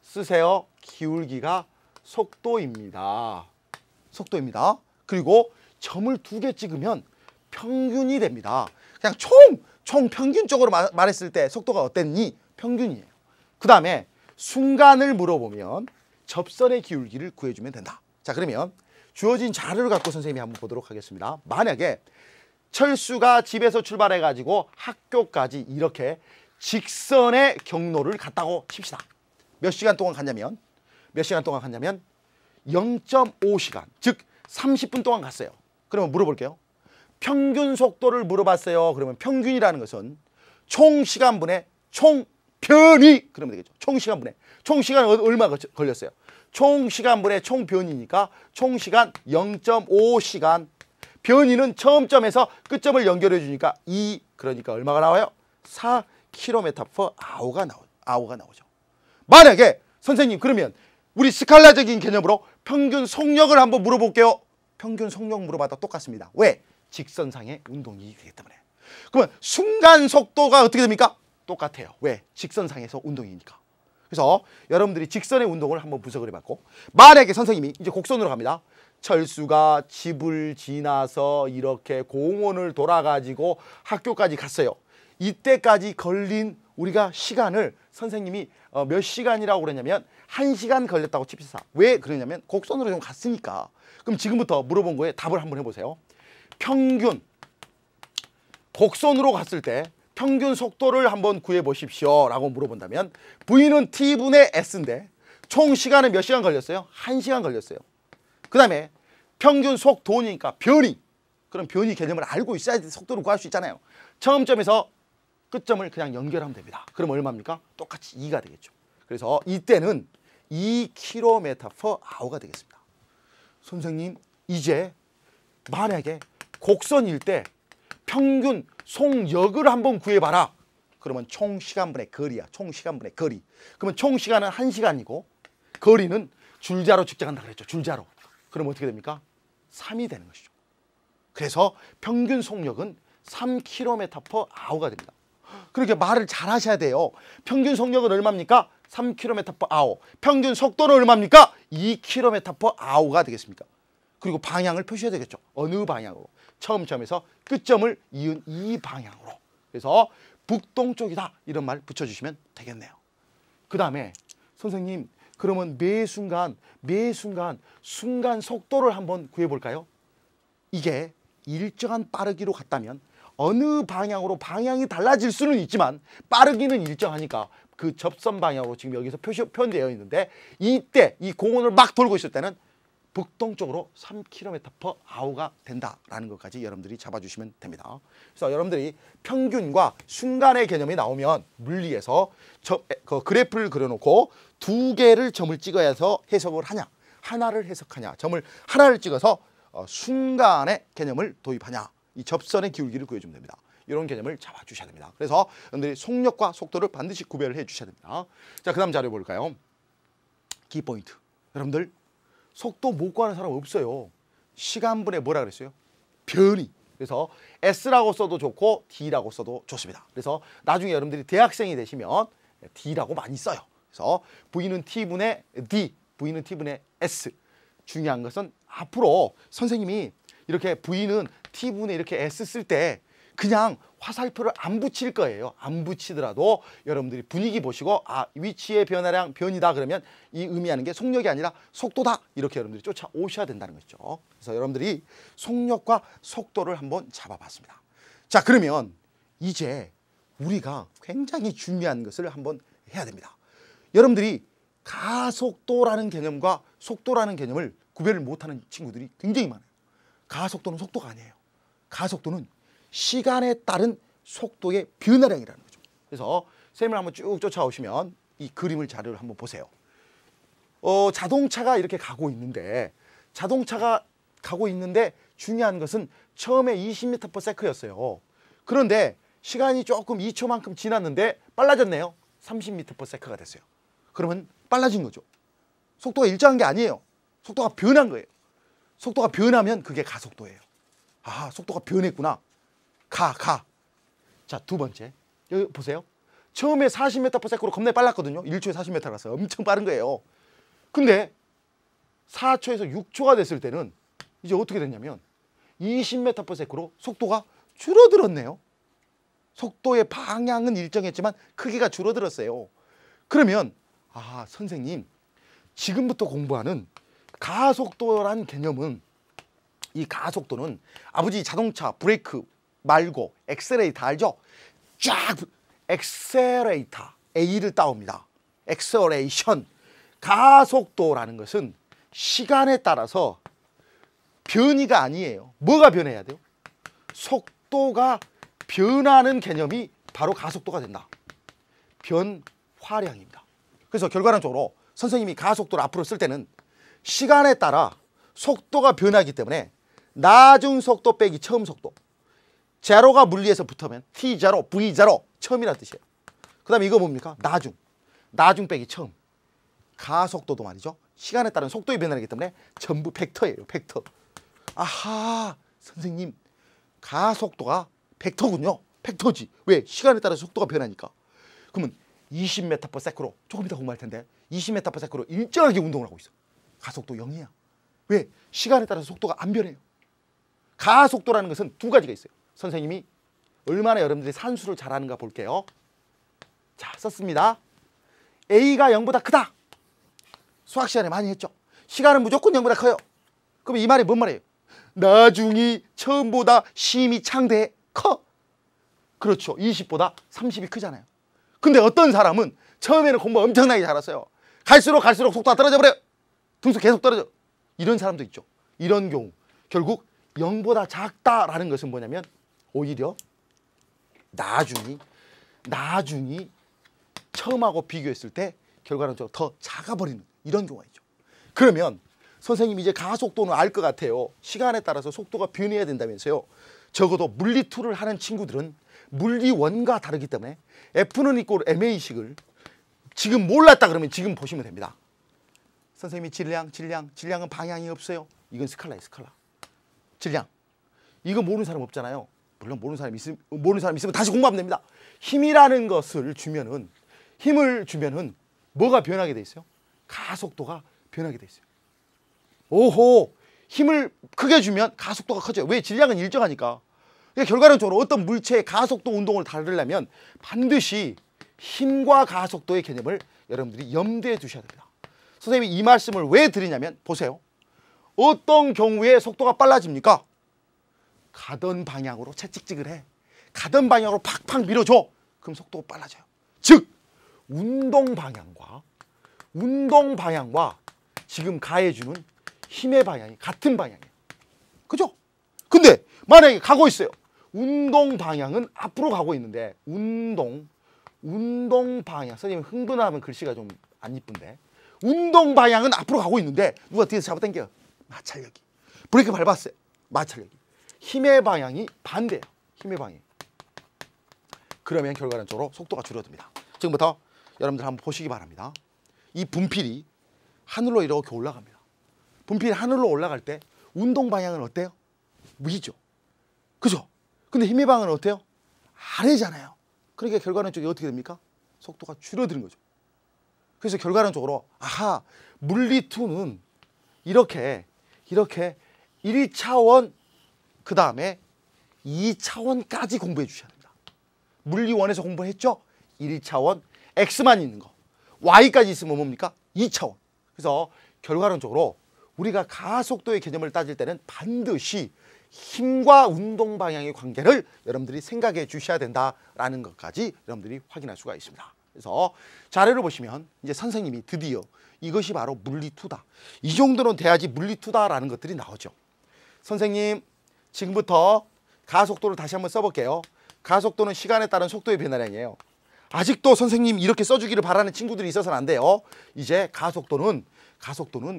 쓰세요. 기울기가 속도입니다. 속도입니다. 그리고 점을 2개 찍으면 평균이 됩니다. 그냥 총 평균적으로 말했을 때 속도가 어땠니? 평균이에요. 그 다음에 순간을 물어보면 접선의 기울기를 구해주면 된다. 자, 그러면 주어진 자료를 갖고 선생님이 한번 보도록 하겠습니다. 만약에 철수가 집에서 출발해가지고 학교까지 이렇게 직선의 경로를 갔다고 칩시다. 몇 시간 동안 갔냐면 0.5시간, 즉 30분 동안 갔어요. 그러면 물어볼게요. 평균 속도를 물어봤어요. 그러면 평균이라는 것은 총 시간분의 총 변이 그러면 되겠죠. 총 시간분의 총 시간 얼마 걸렸어요? 총 시간분의 총 변이니까 총 시간 0.5시간. 변이는 처음점에서 끝점을 연결해 주니까 2 그러니까 얼마가 나와요? 4km/h가 나오죠. 만약에 선생님 그러면 우리 스칼라적인 개념으로 평균 속력을 한번 물어볼게요. 평균 속력 물어봐도 똑같습니다. 왜? 직선상의 운동이 되기 때문에. 그러면 순간 속도가 어떻게 됩니까? 똑같아요. 왜? 직선상에서 운동이니까. 그래서 여러분들이 직선의 운동을 한번 분석을 해봤고 만약에 선생님이 이제 곡선으로 갑니다. 철수가 집을 지나서 이렇게 공원을 돌아가지고 학교까지 갔어요. 이때까지 걸린 우리가 시간을 선생님이 몇 시간이라고 그러냐면 1시간 걸렸다고 칩시다. 왜 그러냐면 곡선으로 좀 갔으니까. 그럼 지금부터 물어본 거에 답을 한번 해보세요. 평균 곡선으로 갔을 때 평균 속도를 한번 구해보십시오 라고 물어본다면 V는 T분의 S인데 총 시간은 몇 시간 걸렸어요? 1시간 걸렸어요. 그 다음에 평균 속도니까 변이. 그럼 변이 개념을 알고 있어야 속도를 구할 수 있잖아요. 처음점에서 끝점을 그냥 연결하면 됩니다. 그럼 얼마입니까? 똑같이 2가 되겠죠. 그래서 이때는 2km/h가 되겠습니다. 선생님 이제 만약에 곡선일 때 평균 속력을 한번 구해봐라. 그러면 총 시간분의 거리야. 총 시간분의 거리. 그러면 총 시간은 1시간이고 거리는 줄자로 측정한다 그랬죠. 줄자로. 그럼 어떻게 됩니까? 3이 되는 것이죠. 그래서 평균 속력은 3km/h가 됩니다. 그렇게 말을 잘 하셔야 돼요. 평균 속력은 얼마입니까? 3km/h. 평균 속도는 얼마입니까? 2km/h가 되겠습니까? 그리고 방향을 표시해야 되겠죠. 어느 방향으로? 처음점에서 끝점을 이은 이 방향으로. 그래서 북동쪽이다 이런 말 붙여주시면 되겠네요. 그 다음에 선생님 그러면 매 순간 순간 속도를 한번 구해볼까요? 이게 일정한 빠르기로 갔다면 어느 방향으로 방향이 달라질 수는 있지만 빠르기는 일정하니까 그 접선 방향으로 지금 여기서 표현되어 있는데 이때 이 공원을 막 돌고 있을 때는 북동쪽으로 3km/h가 된다라는 것까지 여러분들이 잡아주시면 됩니다. 그래서 여러분들이 평균과 순간의 개념이 나오면 물리에서 그 그래프를 그려놓고 2개를 점을 찍어서 해석을 하냐 하나를 해석하냐 점을 하나를 찍어서 순간의 개념을 도입하냐 이 접선의 기울기를 구해주면 됩니다. 이런 개념을 잡아주셔야 됩니다. 그래서 여러분들이 속력과 속도를 반드시 구별을 해주셔야 됩니다. 자, 그 다음 자료 볼까요? 키포인트. 여러분들 속도 못 구하는 사람 없어요. 시간분의 뭐라 그랬어요? 변이. 그래서 S라고 써도 좋고 D라고 써도 좋습니다. 그래서 나중에 여러분들이 대학생이 되시면 D라고 많이 써요. 그래서 V는 T분의 D, V는 T분의 S. 중요한 것은 앞으로 선생님이 이렇게 V는 T분의 이렇게 S 쓸 때 그냥 화살표를 안 붙일 거예요. 안 붙이더라도 여러분들이 분위기 보시고 아, 위치의 변화량 변이다 그러면 이 의미하는 게 속력이 아니라 속도다. 이렇게 여러분들이 쫓아오셔야 된다는 거죠. 그래서 여러분들이 속력과 속도를 한번 잡아봤습니다. 자, 그러면 이제 우리가 굉장히 중요한 것을 한번 해야 됩니다. 여러분들이 가속도라는 개념과 속도라는 개념을 구별을 못하는 친구들이 굉장히 많아요. 가속도는 속도가 아니에요. 가속도는 시간에 따른 속도의 변화량이라는 거죠. 그래서 쌤을 한번 쭉 쫓아오시면 이 그림을 자료를 한번 보세요. 자동차가 이렇게 가고 있는데 중요한 것은 처음에 20m/s였어요. 그런데 시간이 조금 2초만큼 지났는데 빨라졌네요. 30m/s가 됐어요. 그러면 빨라진 거죠. 속도가 일정한 게 아니에요. 속도가 변한 거예요. 속도가 변하면 그게 가속도예요. 아, 속도가 변했구나. 가. 자, 두 번째. 여기 보세요. 처음에 40m/s로 겁나 빨랐거든요. 1초에 40m라서 엄청 빠른 거예요. 근데 4초에서 6초가 됐을 때는 이제 어떻게 됐냐면 20m/s로 속도가 줄어들었네요. 속도의 방향은 일정했지만 크기가 줄어들었어요. 그러면 아, 선생님, 지금부터 공부하는 가속도란 개념은 이 가속도는 아버지 자동차 브레이크 말고 엑셀레이터 알죠? 쫙 엑셀레이터 A를 따옵니다. 엑셀레이션. 가속도라는 것은 시간에 따라서 변이가 아니에요. 뭐가 변해야 돼요? 속도가 변하는 개념이 바로 가속도가 된다. 변화량입니다. 그래서 결과론적으로 선생님이 가속도를 앞으로 쓸 때는 시간에 따라 속도가 변하기 때문에 나중 속도 빼기 처음 속도. 제로가 물리에서 붙으면 T0, V0 처음이라는 뜻이에요. 그 다음에 이거 뭡니까? 나중 빼기 처음. 가속도도 말이죠. 시간에 따른 속도의 변화이기 때문에 전부 벡터예요. 벡터. 아하, 선생님, 가속도가 벡터군요. 벡터지. 왜? 시간에 따라서 속도가 변하니까. 그러면 20m/s로 조금 이따 공부할 텐데 20m/s로 일정하게 운동을 하고 있어. 가속도 0이야. 왜? 시간에 따라서 속도가 안 변해요. 가속도라는 것은 두 가지가 있어요. 선생님이 얼마나 여러분들이 산수를 잘하는가 볼게요. 자, 썼습니다. A가 0보다 크다. 수학 시간에 많이 했죠. 시간은 무조건 0보다 커요. 그럼 이 말이 뭔 말이에요? 나중이 처음보다 심이 창대해 커. 그렇죠. 20보다 30이 크잖아요. 근데 어떤 사람은 처음에는 공부 엄청나게 잘했어요. 갈수록 속도가 떨어져 버려요. 등수 계속 떨어져. 이런 사람도 있죠. 이런 경우 결국 0보다 작다라는 것은 뭐냐면 오히려 나중이 처음하고 비교했을 때 결과는 더 작아버리는 이런 경우가 있죠. 그러면 선생님이 이제 가속도는 알 것 같아요. 시간에 따라서 속도가 변해야 된다면서요. 적어도 물리2를 하는 친구들은 물리1과 다르기 때문에 F는 이꼴 MA식을 지금 몰랐다 그러면 지금 보시면 됩니다. 선생님이 질량은 방향이 없어요. 이건 스칼라예요, 스칼라. 질량. 이거 모르는 사람 없잖아요. 물론 모르는 사람 있으면 다시 공부하면 됩니다. 힘이라는 것을 주면은 힘을 주면은 뭐가 변하게 돼 있어요? 가속도가 변하게 돼 있어요. 오호, 힘을 크게 주면 가속도가 커져요. 왜? 질량은 일정하니까. 그러니까 결과론적으로 어떤 물체의 가속도 운동을 다루려면 반드시 힘과 가속도의 개념을 여러분들이 염두에 두셔야 됩니다. 선생님이 이 말씀을 왜 드리냐면 보세요. 어떤 경우에 속도가 빨라집니까? 가던 방향으로 채찍질을 해. 가던 방향으로 팍팍 밀어줘. 그럼 속도가 빨라져요. 즉 운동 방향과 지금 가해주는 힘의 방향이 같은 방향이에요. 그죠? 근데 만약에 가고 있어요. 운동 방향은 앞으로 가고 있는데 운동 방향. 선생님 흥분하면 글씨가 좀 안 이쁜데 운동 방향은 앞으로 가고 있는데 누가 뒤에서 잡아당겨요. 마찰력이. 브레이크 밟았어요. 마찰력이. 힘의 방향이 반대예요. 힘의 방향. 그러면 결과론적으로 속도가 줄어듭니다. 지금부터 여러분들 한번 보시기 바랍니다. 이 분필이 하늘로 이렇게 올라갑니다. 분필이 하늘로 올라갈 때 운동 방향은 어때요? 위죠. 그죠? 근데 힘의 방향은 어때요? 아래잖아요. 그러니까 결과론적으로 어떻게 됩니까? 속도가 줄어드는 거죠. 그래서 결과론적으로 아하, 물리2는 이렇게 1차원 그 다음에 2차원까지 공부해 주셔야 됩니다. 물리 1에서 공부했죠? 1차원 x만 있는 거. y까지 있으면 뭡니까? 2차원. 그래서 결과론적으로 우리가 가속도의 개념을 따질 때는 반드시 힘과 운동 방향의 관계를 여러분들이 생각해 주셔야 된다라는 것까지 여러분들이 확인할 수가 있습니다. 그래서 자료를 보시면 이제 선생님이 드디어 이것이 바로 물리2다. 이 정도는 돼야지 물리2다라는 것들이 나오죠. 선생님, 지금부터 가속도를 다시 한번 써볼게요. 가속도는 시간에 따른 속도의 변화량이에요. 아직도 선생님 이렇게 써주기를 바라는 친구들이 있어서는 안 돼요. 이제 가속도는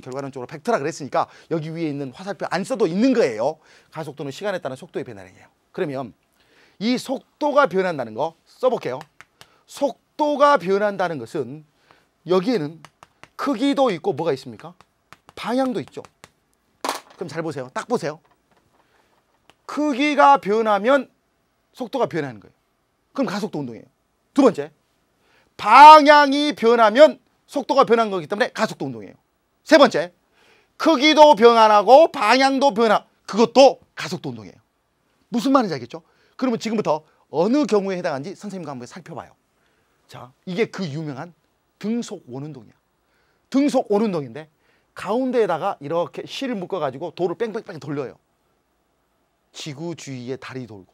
결과론적으로 벡터라 그랬으니까 여기 위에 있는 화살표 안 써도 있는 거예요. 가속도는 시간에 따른 속도의 변화량이에요. 그러면 이 속도가 변한다는 거 써볼게요. 속도가 변한다는 것은 여기에는 크기도 있고 뭐가 있습니까? 방향도 있죠. 그럼 잘 보세요. 딱 보세요. 크기가 변하면 속도가 변하는 거예요. 그럼 가속도 운동이에요. 두 번째, 방향이 변하면 속도가 변한 거기 때문에 가속도 운동이에요. 세 번째, 크기도 변화하고 방향도 변화, 그것도 가속도 운동이에요. 무슨 말인지 알겠죠? 그러면 지금부터 어느 경우에 해당하는지 선생님과 한번 살펴봐요. 자, 이게 그 유명한 등속 원운동이야. 등속 원운동인데 가운데에다가 이렇게 실을 묶어가지고 돌을 뺑뺑뺑 돌려요. 지구 주위에 달이 돌고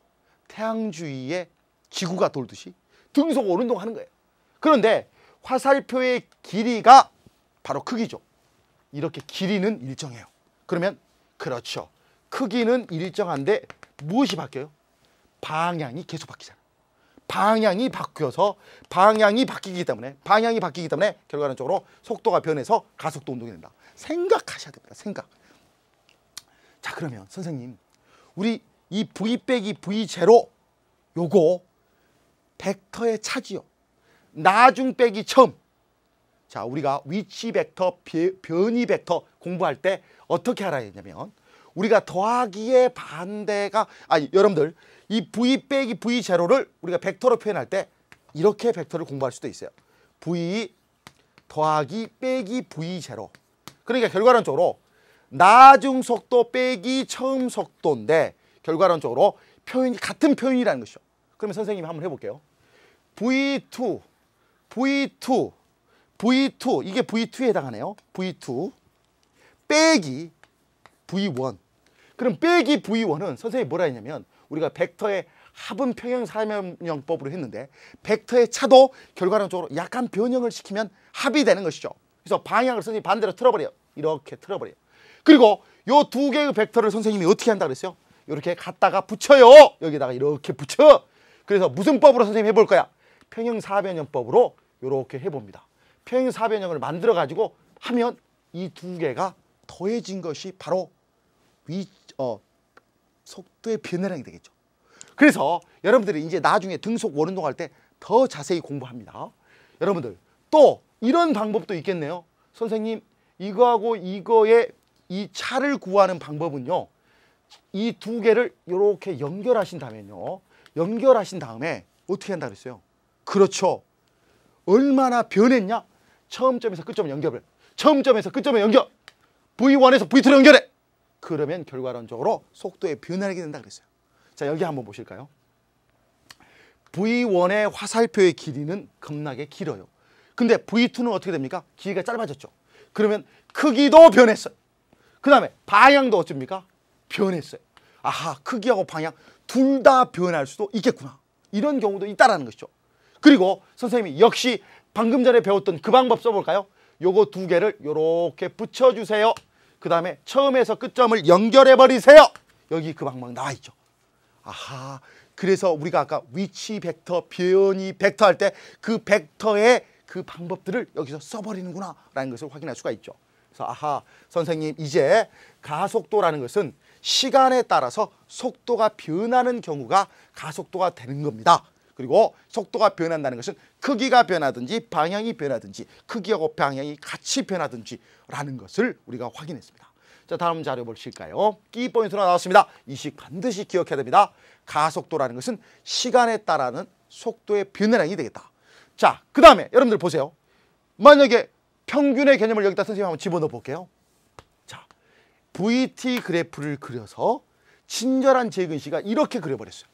태양 주위에 지구가 돌듯이 등속 원운동 하는 거예요. 그런데 화살표의 길이가 바로 크기죠. 이렇게 길이는 일정해요. 그러면 그렇죠. 크기는 일정한데 무엇이 바뀌어요? 방향이 계속 바뀌잖아요. 방향이 바뀌어서 방향이 바뀌기 때문에 결과론적으로 속도가 변해서 가속도 운동이 된다. 생각하셔야 됩니다. 생각. 자, 그러면 선생님, 우리 이 v 빼기 v0 요거 벡터의 차지요. 나중 빼기 처음. 자, 우리가 위치 벡터, 변이 벡터 공부할 때 어떻게 알아야 되냐면 우리가 더하기의 반대가 여러분들 이 v 빼기 v0를 우리가 벡터로 표현할 때 이렇게 벡터를 공부할 수도 있어요. v 더하기 빼기 v0. 그러니까 결과론적으로 나중 속도 빼기 처음 속도인데 결과론적으로 표현이 같은 표현이라는 것이죠. 그러면 선생님이 한번 해볼게요. v2 이게 v2에 해당하네요. v2 빼기 v1. 그럼 빼기 v1은 선생님이 뭐라 했냐면 우리가 벡터의 합은 평행 사면형법으로 했는데 벡터의 차도 결과론적으로 약간 변형을 시키면 합이 되는 것이죠. 그래서 방향을 선생님이 반대로 틀어버려요. 이렇게 틀어버려요. 그리고 요 두 개의 벡터를 선생님이 어떻게 한다 그랬어요? 이렇게 갖다가 붙여요. 여기다가 이렇게 붙여. 그래서 무슨 법으로 선생님이 해볼 거야? 평행사변형법으로 이렇게 해봅니다. 평행사변형을 만들어가지고 하면 이 두 개가 더해진 것이 바로 속도의 변화량이 되겠죠. 그래서 여러분들이 이제 나중에 등속 원운동 할 때 더 자세히 공부합니다. 여러분들 또 이런 방법도 있겠네요. 선생님, 이거하고 이거의 이 차를 구하는 방법은요. 이 두 개를 이렇게 연결하신 다음에요. 연결하신 다음에 어떻게 한다 그랬어요? 그렇죠. 얼마나 변했냐? 처음점에서 끝점을 연결을. 처음점에서 끝점을 연결. V1에서 V2로 연결해. 그러면 결과론적으로 속도의 변화량이 된다 그랬어요. 자, 여기 한번 보실까요? V1의 화살표의 길이는 겁나게 길어요. 근데 V2는 어떻게 됩니까? 길이가 짧아졌죠. 그러면 크기도 변했어요. 그 다음에 방향도 어쩝니까? 변했어요. 아하, 크기하고 방향 둘 다 변할 수도 있겠구나. 이런 경우도 있다라는 것이죠. 그리고 선생님이 역시 방금 전에 배웠던 그 방법 써볼까요? 요거 두 개를 요렇게 붙여주세요. 그 다음에 처음에서 끝점을 연결해버리세요. 여기 그 방법 나와 있죠. 아하, 그래서 우리가 아까 위치 벡터, 변이 벡터 할 때 그 벡터의 그 방법들을 여기서 써버리는구나 라는 것을 확인할 수가 있죠. 그래서 아하, 선생님 이제 가속도라는 것은 시간에 따라서 속도가 변하는 경우가 가속도가 되는 겁니다. 그리고 속도가 변한다는 것은 크기가 변하든지 방향이 변하든지 크기하고 방향이 같이 변하든지 라는 것을 우리가 확인했습니다. 자, 다음 자료 보실까요? 키포인트로 나왔습니다. 이 식 반드시 기억해야 됩니다. 가속도라는 것은 시간에 따르는 속도의 변화량이 되겠다. 자, 그 다음에 여러분들 보세요. 만약에 평균의 개념을 여기다 선생님 한번 집어넣어 볼게요. 자, VT 그래프를 그려서 친절한 재근씨가 이렇게 그려버렸어요.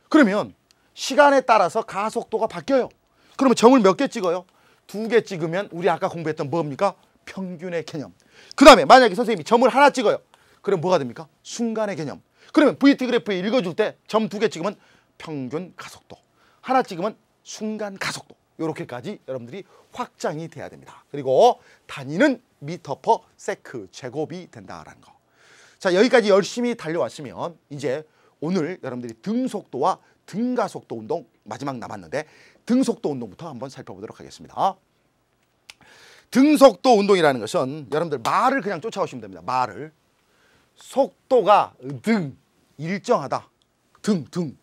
그러면 시간에 따라서 가속도가 바뀌어요. 그러면 점을 몇 개 찍어요? 2개 찍으면 우리 아까 공부했던 뭡니까? 평균의 개념. 그 다음에 만약에 선생님이 점을 하나 찍어요. 그럼 뭐가 됩니까? 순간의 개념. 그러면 VT 그래프에 읽어줄 때 점 2개 찍으면 평균 가속도, 하나 찍으면 순간 가속도, 이렇게까지 여러분들이 확장이 돼야 됩니다. 그리고 단위는 미터 퍼 세크 제곱이 된다라는 거. 자, 여기까지 열심히 달려왔으면 이제 오늘 여러분들이 등속도와 등가속도 운동 마지막 남았는데 등속도 운동부터 한번 살펴보도록 하겠습니다. 등속도 운동이라는 것은 여러분들 말을 그냥 쫓아오시면 됩니다. 말을. 속도가 등, 일정하다. 등.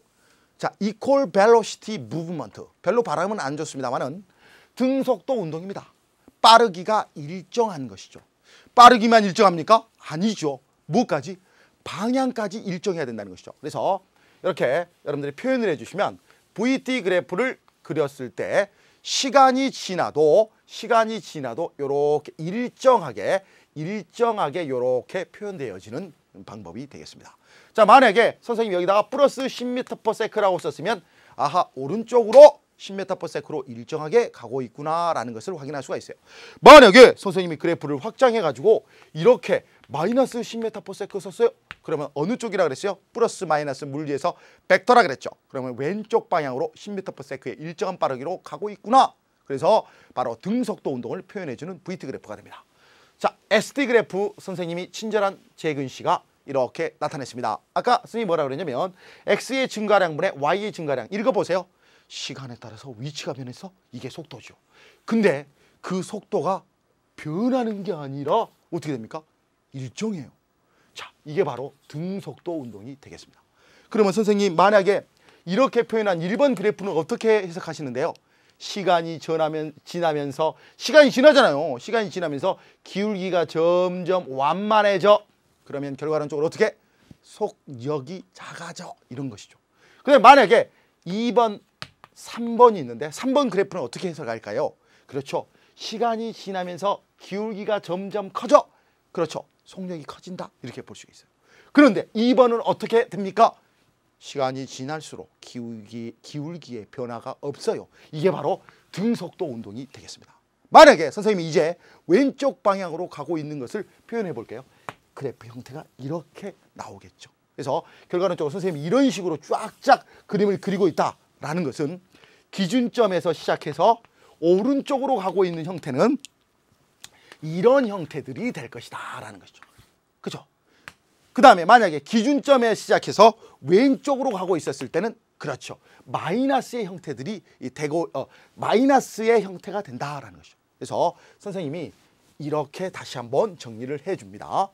자, equal velocity movement. 별로 발음은 안 좋습니다만은 등속도 운동입니다. 빠르기가 일정한 것이죠. 빠르기만 일정합니까? 아니죠. 뭐까지? 방향까지 일정해야 된다는 것이죠. 그래서 이렇게 여러분들이 표현을 해주시면 VT 그래프를 그렸을 때 시간이 지나도 이렇게 일정하게 이렇게 표현되어지는 방법이 되겠습니다. 자, 만약에 선생님이 여기다가 플러스 10m/s라고 썼으면 아하, 오른쪽으로 10m/s로 일정하게 가고 있구나라는 것을 확인할 수가 있어요. 만약에 선생님이 그래프를 확장해가지고 이렇게 마이너스 10m/s 썼어요. 그러면 어느 쪽이라 그랬어요? 플러스 마이너스 물리에서 벡터라 그랬죠. 그러면 왼쪽 방향으로 10m/s의 일정한 빠르기로 가고 있구나. 그래서 바로 등속도 운동을 표현해주는 VT 그래프가 됩니다. 자, SD 그래프 선생님이 친절한 재근 씨가 이렇게 나타냈습니다. 아까 선생님이 뭐라 그랬냐면 X의 증가량분의 Y의 증가량. 읽어보세요. 시간에 따라서 위치가 변해서 이게 속도죠. 근데 그 속도가 변하는 게 아니라 어떻게 됩니까? 일정해요. 자, 이게 바로 등속도 운동이 되겠습니다. 그러면 선생님 만약에 이렇게 표현한 1번 그래프는 어떻게 해석하시는데요? 시간이 지나면서 시간이 지나잖아요. 시간이 지나면서 기울기가 점점 완만해져. 그러면 결과론적으로 어떻게? 속력이 작아져. 이런 것이죠. 근데 만약에 2번, 3번이 있는데 3번 그래프는 어떻게 해석할까요? 그렇죠. 시간이 지나면서 기울기가 점점 커져. 그렇죠. 속력이 커진다. 이렇게 볼 수 있어요. 그런데 2번은 어떻게 됩니까? 시간이 지날수록 기울기의 변화가 없어요. 이게 바로 등속도 운동이 되겠습니다. 만약에 선생님이 이제 왼쪽 방향으로 가고 있는 것을 표현해 볼게요. 그래프 형태가 이렇게 나오겠죠. 그래서 결과론적으로 선생님이 이런 식으로 쫙쫙 그림을 그리고 있다라는 것은 기준점에서 시작해서 오른쪽으로 가고 있는 형태는 이런 형태들이 될 것이다 라는 것이죠. 그죠? 그 다음에 만약에 기준점에 시작해서 왼쪽으로 가고 있었을 때는 그렇죠. 마이너스의 형태들이 되고 마이너스의 형태가 된다라는 것이죠. 그래서 선생님이 이렇게 다시 한번 정리를 해줍니다.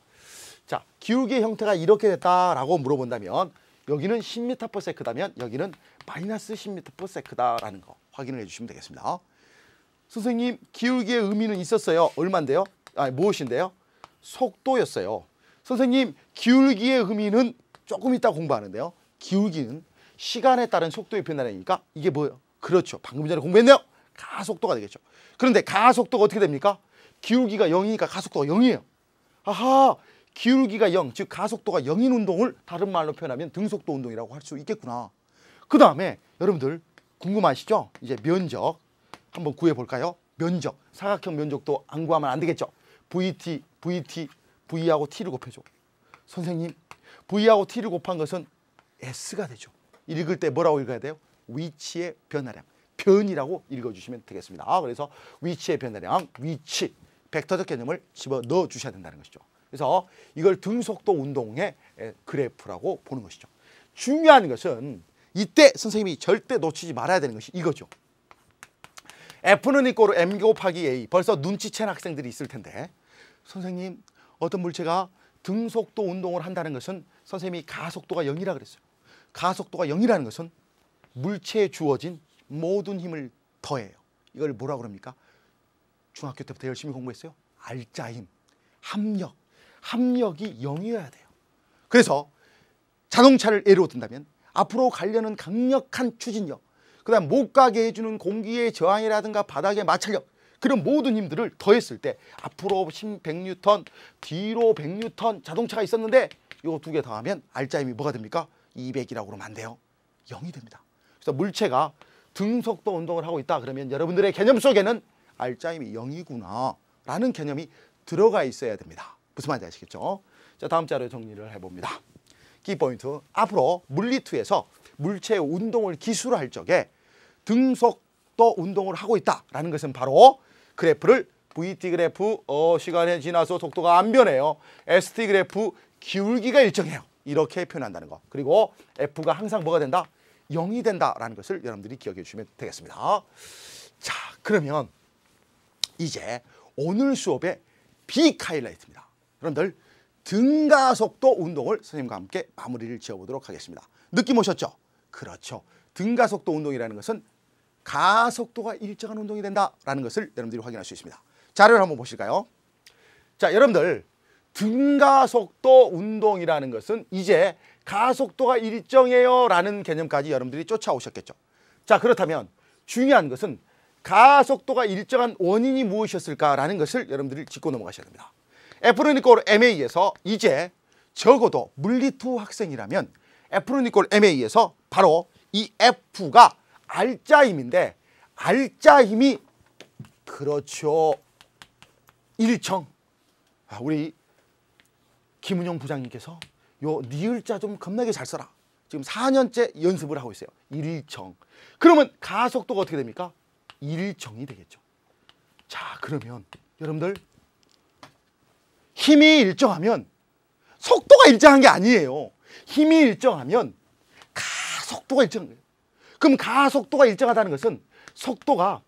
자, 기울기의 형태가 이렇게 됐다라고 물어본다면 여기는 10m/s다면 여기는 마이너스 10m/s다라는 거 확인을 해주시면 되겠습니다. 선생님, 기울기의 의미는 있었어요. 얼마인데요? 무엇인데요? 속도였어요. 선생님, 기울기의 의미는 조금 이따 공부하는데요. 기울기는 시간에 따른 속도의 변화라니까 이게 뭐예요? 그렇죠. 방금 전에 공부했네요. 가속도가 되겠죠. 그런데 가속도가 어떻게 됩니까? 기울기가 0이니까 가속도가 0이에요. 아하, 기울기가 0, 즉 가속도가 0인 운동을 다른 말로 표현하면 등속도 운동이라고 할 수 있겠구나. 그 다음에 여러분들 궁금하시죠? 이제 면적 한번 구해볼까요? 면적, 사각형 면적도 안 구하면 안 되겠죠. V하고 T를 곱해줘. 선생님, V하고 T를 곱한 것은 S가 되죠. 읽을 때 뭐라고 읽어야 돼요? 위치의 변화량, 변이라고 읽어주시면 되겠습니다. 그래서 위치의 변화량, 위치, 벡터적 개념을 집어넣어 주셔야 된다는 것이죠. 그래서 이걸 등속도 운동의 그래프라고 보는 것이죠. 중요한 것은 이때 선생님이 절대 놓치지 말아야 되는 것이 이거죠. F는 이꼬르 M 곱하기 A. 벌써 눈치챈 학생들이 있을 텐데 선생님, 어떤 물체가 등속도 운동을 한다는 것은 선생님이 가속도가 0이라 그랬어요. 가속도가 0이라는 것은 물체에 주어진 모든 힘을 더해요. 이걸 뭐라고 그럽니까? 중학교 때부터 열심히 공부했어요. 알짜힘, 합력. 합력이 0이어야 돼요. 그래서 자동차를 예로 든다면 앞으로 가려는 강력한 추진력, 그 다음 못 가게 해주는 공기의 저항이라든가 바닥의 마찰력, 그런 모든 힘들을 더했을 때 앞으로 100N, 뒤로 100N 자동차가 있었는데 이거 두 개 더하면 알짜임이 뭐가 됩니까? 200이라고 그러면 안 돼요. 0이 됩니다. 그래서 물체가 등속도 운동을 하고 있다 그러면 여러분들의 개념 속에는 알짜임이 0이구나 라는 개념이 들어가 있어야 됩니다. 무슨 말인지 아시겠죠? 자, 다음 자료 정리를 해봅니다. 키포인트, 앞으로 물리2에서 물체의 운동을 기술할 적에 등속도 운동을 하고 있다라는 것은 바로 그래프를 VT 그래프 시간이 지나서 속도가 안 변해요. ST 그래프 기울기가 일정해요. 이렇게 표현한다는 거. 그리고 F가 항상 뭐가 된다? 0이 된다라는 것을 여러분들이 기억해 주시면 되겠습니다. 자, 그러면 이제 오늘 수업의 빅 하이라이트입니다. 여러분들 등가속도 운동을 선생님과 함께 마무리를 지어보도록 하겠습니다. 느낌 오셨죠? 그렇죠. 등가속도 운동이라는 것은 가속도가 일정한 운동이 된다라는 것을 여러분들이 확인할 수 있습니다. 자료를 한번 보실까요? 자, 여러분들 등가속도 운동이라는 것은 이제 가속도가 일정해요 라는 개념까지 여러분들이 쫓아오셨겠죠. 자, 그렇다면 중요한 것은 가속도가 일정한 원인이 무엇이었을까라는 것을 여러분들이 짚고 넘어가셔야 됩니다. F는 이꼴 MA에서 이제 적어도 물리2 학생이라면 F는 이꼴 MA에서 바로 이 F가 알짜 힘인데 알짜 힘이 그렇죠. 일정. 우리 김은영 부장님께서 요 니을자 좀 겁나게 잘 써라. 지금 4년째 연습을 하고 있어요. 일정. 그러면 가속도가 어떻게 됩니까? 일정이 되겠죠. 자, 그러면 여러분들 힘이 일정하면 속도가 일정한 게 아니에요. 힘이 일정하면 가속도가 일정한 거예요. 그럼 가속도가 일정하다는 것은 속도가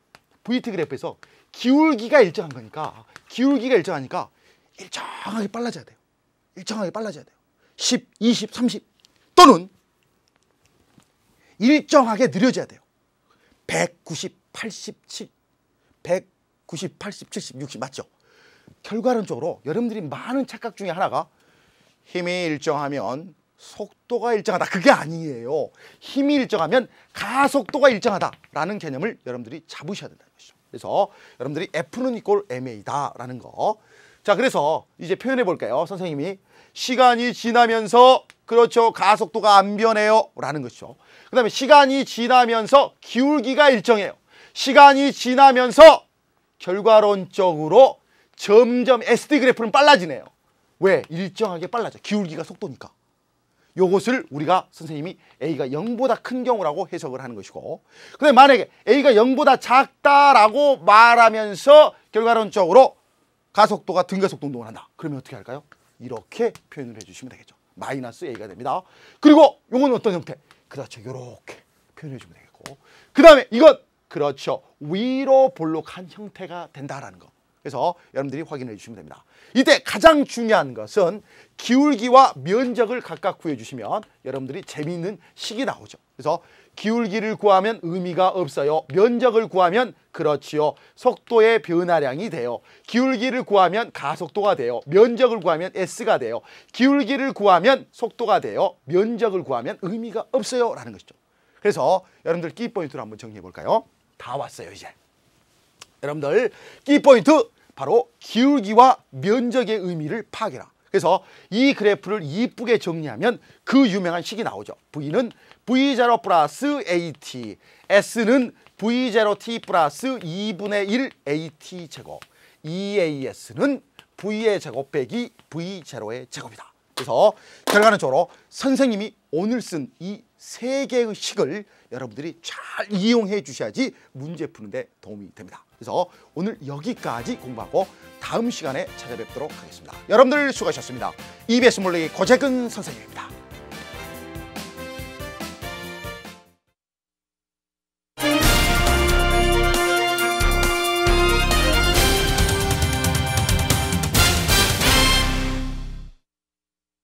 VT 그래프에서 기울기가 일정한 거니까 기울기가 일정하니까 일정하게 빨라져야 돼요. 일정하게 빨라져야 돼요. 10, 20, 30 또는 일정하게 느려져야 돼요. 190, 87, 190, 80, 70, 60 맞죠? 결과론적으로 여러분들이 많은 착각 중에 하나가 힘이 일정하면 속도가 일정하다. 그게 아니에요. 힘이 일정하면 가속도가 일정하다라는 개념을 여러분들이 잡으셔야 된다는 것이죠. 그래서 여러분들이 F는 이꼴 MA다라는 거. 자, 그래서 이제 표현해 볼까요? 선생님이 시간이 지나면서 그렇죠. 가속도가 안 변해요 라는 것이죠. 그 다음에 시간이 지나면서 기울기가 일정해요. 시간이 지나면서 결과론적으로 점점 SD 그래프는 빨라지네요. 왜? 일정하게 빨라져. 기울기가 속도니까. 요것을 우리가 선생님이 A가 0보다 큰 경우라고 해석을 하는 것이고, 근데 만약에 A가 0보다 작다라고 말하면서 결과론적으로 가속도가 등가속도 운동을 한다. 그러면 어떻게 할까요? 이렇게 표현을 해주시면 되겠죠. 마이너스 A가 됩니다. 그리고 요건 어떤 형태? 그렇죠. 요렇게 표현해 주면 되겠고, 그 다음에 이건 그렇죠. 위로 볼록한 형태가 된다라는 거. 그래서 여러분들이 확인해 주시면 됩니다. 이때 가장 중요한 것은 기울기와 면적을 각각 구해주시면 여러분들이 재미있는 식이 나오죠. 그래서 기울기를 구하면 의미가 없어요. 면적을 구하면 그렇지요. 속도의 변화량이 돼요. 기울기를 구하면 가속도가 돼요. 면적을 구하면 S가 돼요. 기울기를 구하면 속도가 돼요. 면적을 구하면 의미가 없어요 라는 것이죠. 그래서 여러분들 키포인트를 한번 정리해 볼까요? 다 왔어요 이제. 여러분들 키포인트 바로 기울기와 면적의 의미를 파악해라. 그래서 이 그래프를 이쁘게 정리하면 그 유명한 식이 나오죠. V는 V0 플러스 AT, S는 V0T 플러스 2분의 1 AT 제곱, EAS는 V의 제곱 빼기 V0의 제곱이다. 그래서 결과론적으로 선생님이 오늘 쓴 이 세 개의 식을 여러분들이 잘 이용해 주셔야지 문제 푸는데 도움이 됩니다. 그래서 오늘 여기까지 공부하고 다음 시간에 찾아뵙도록 하겠습니다. 여러분들 수고하셨습니다. EBS 물리 고재근 선생님입니다.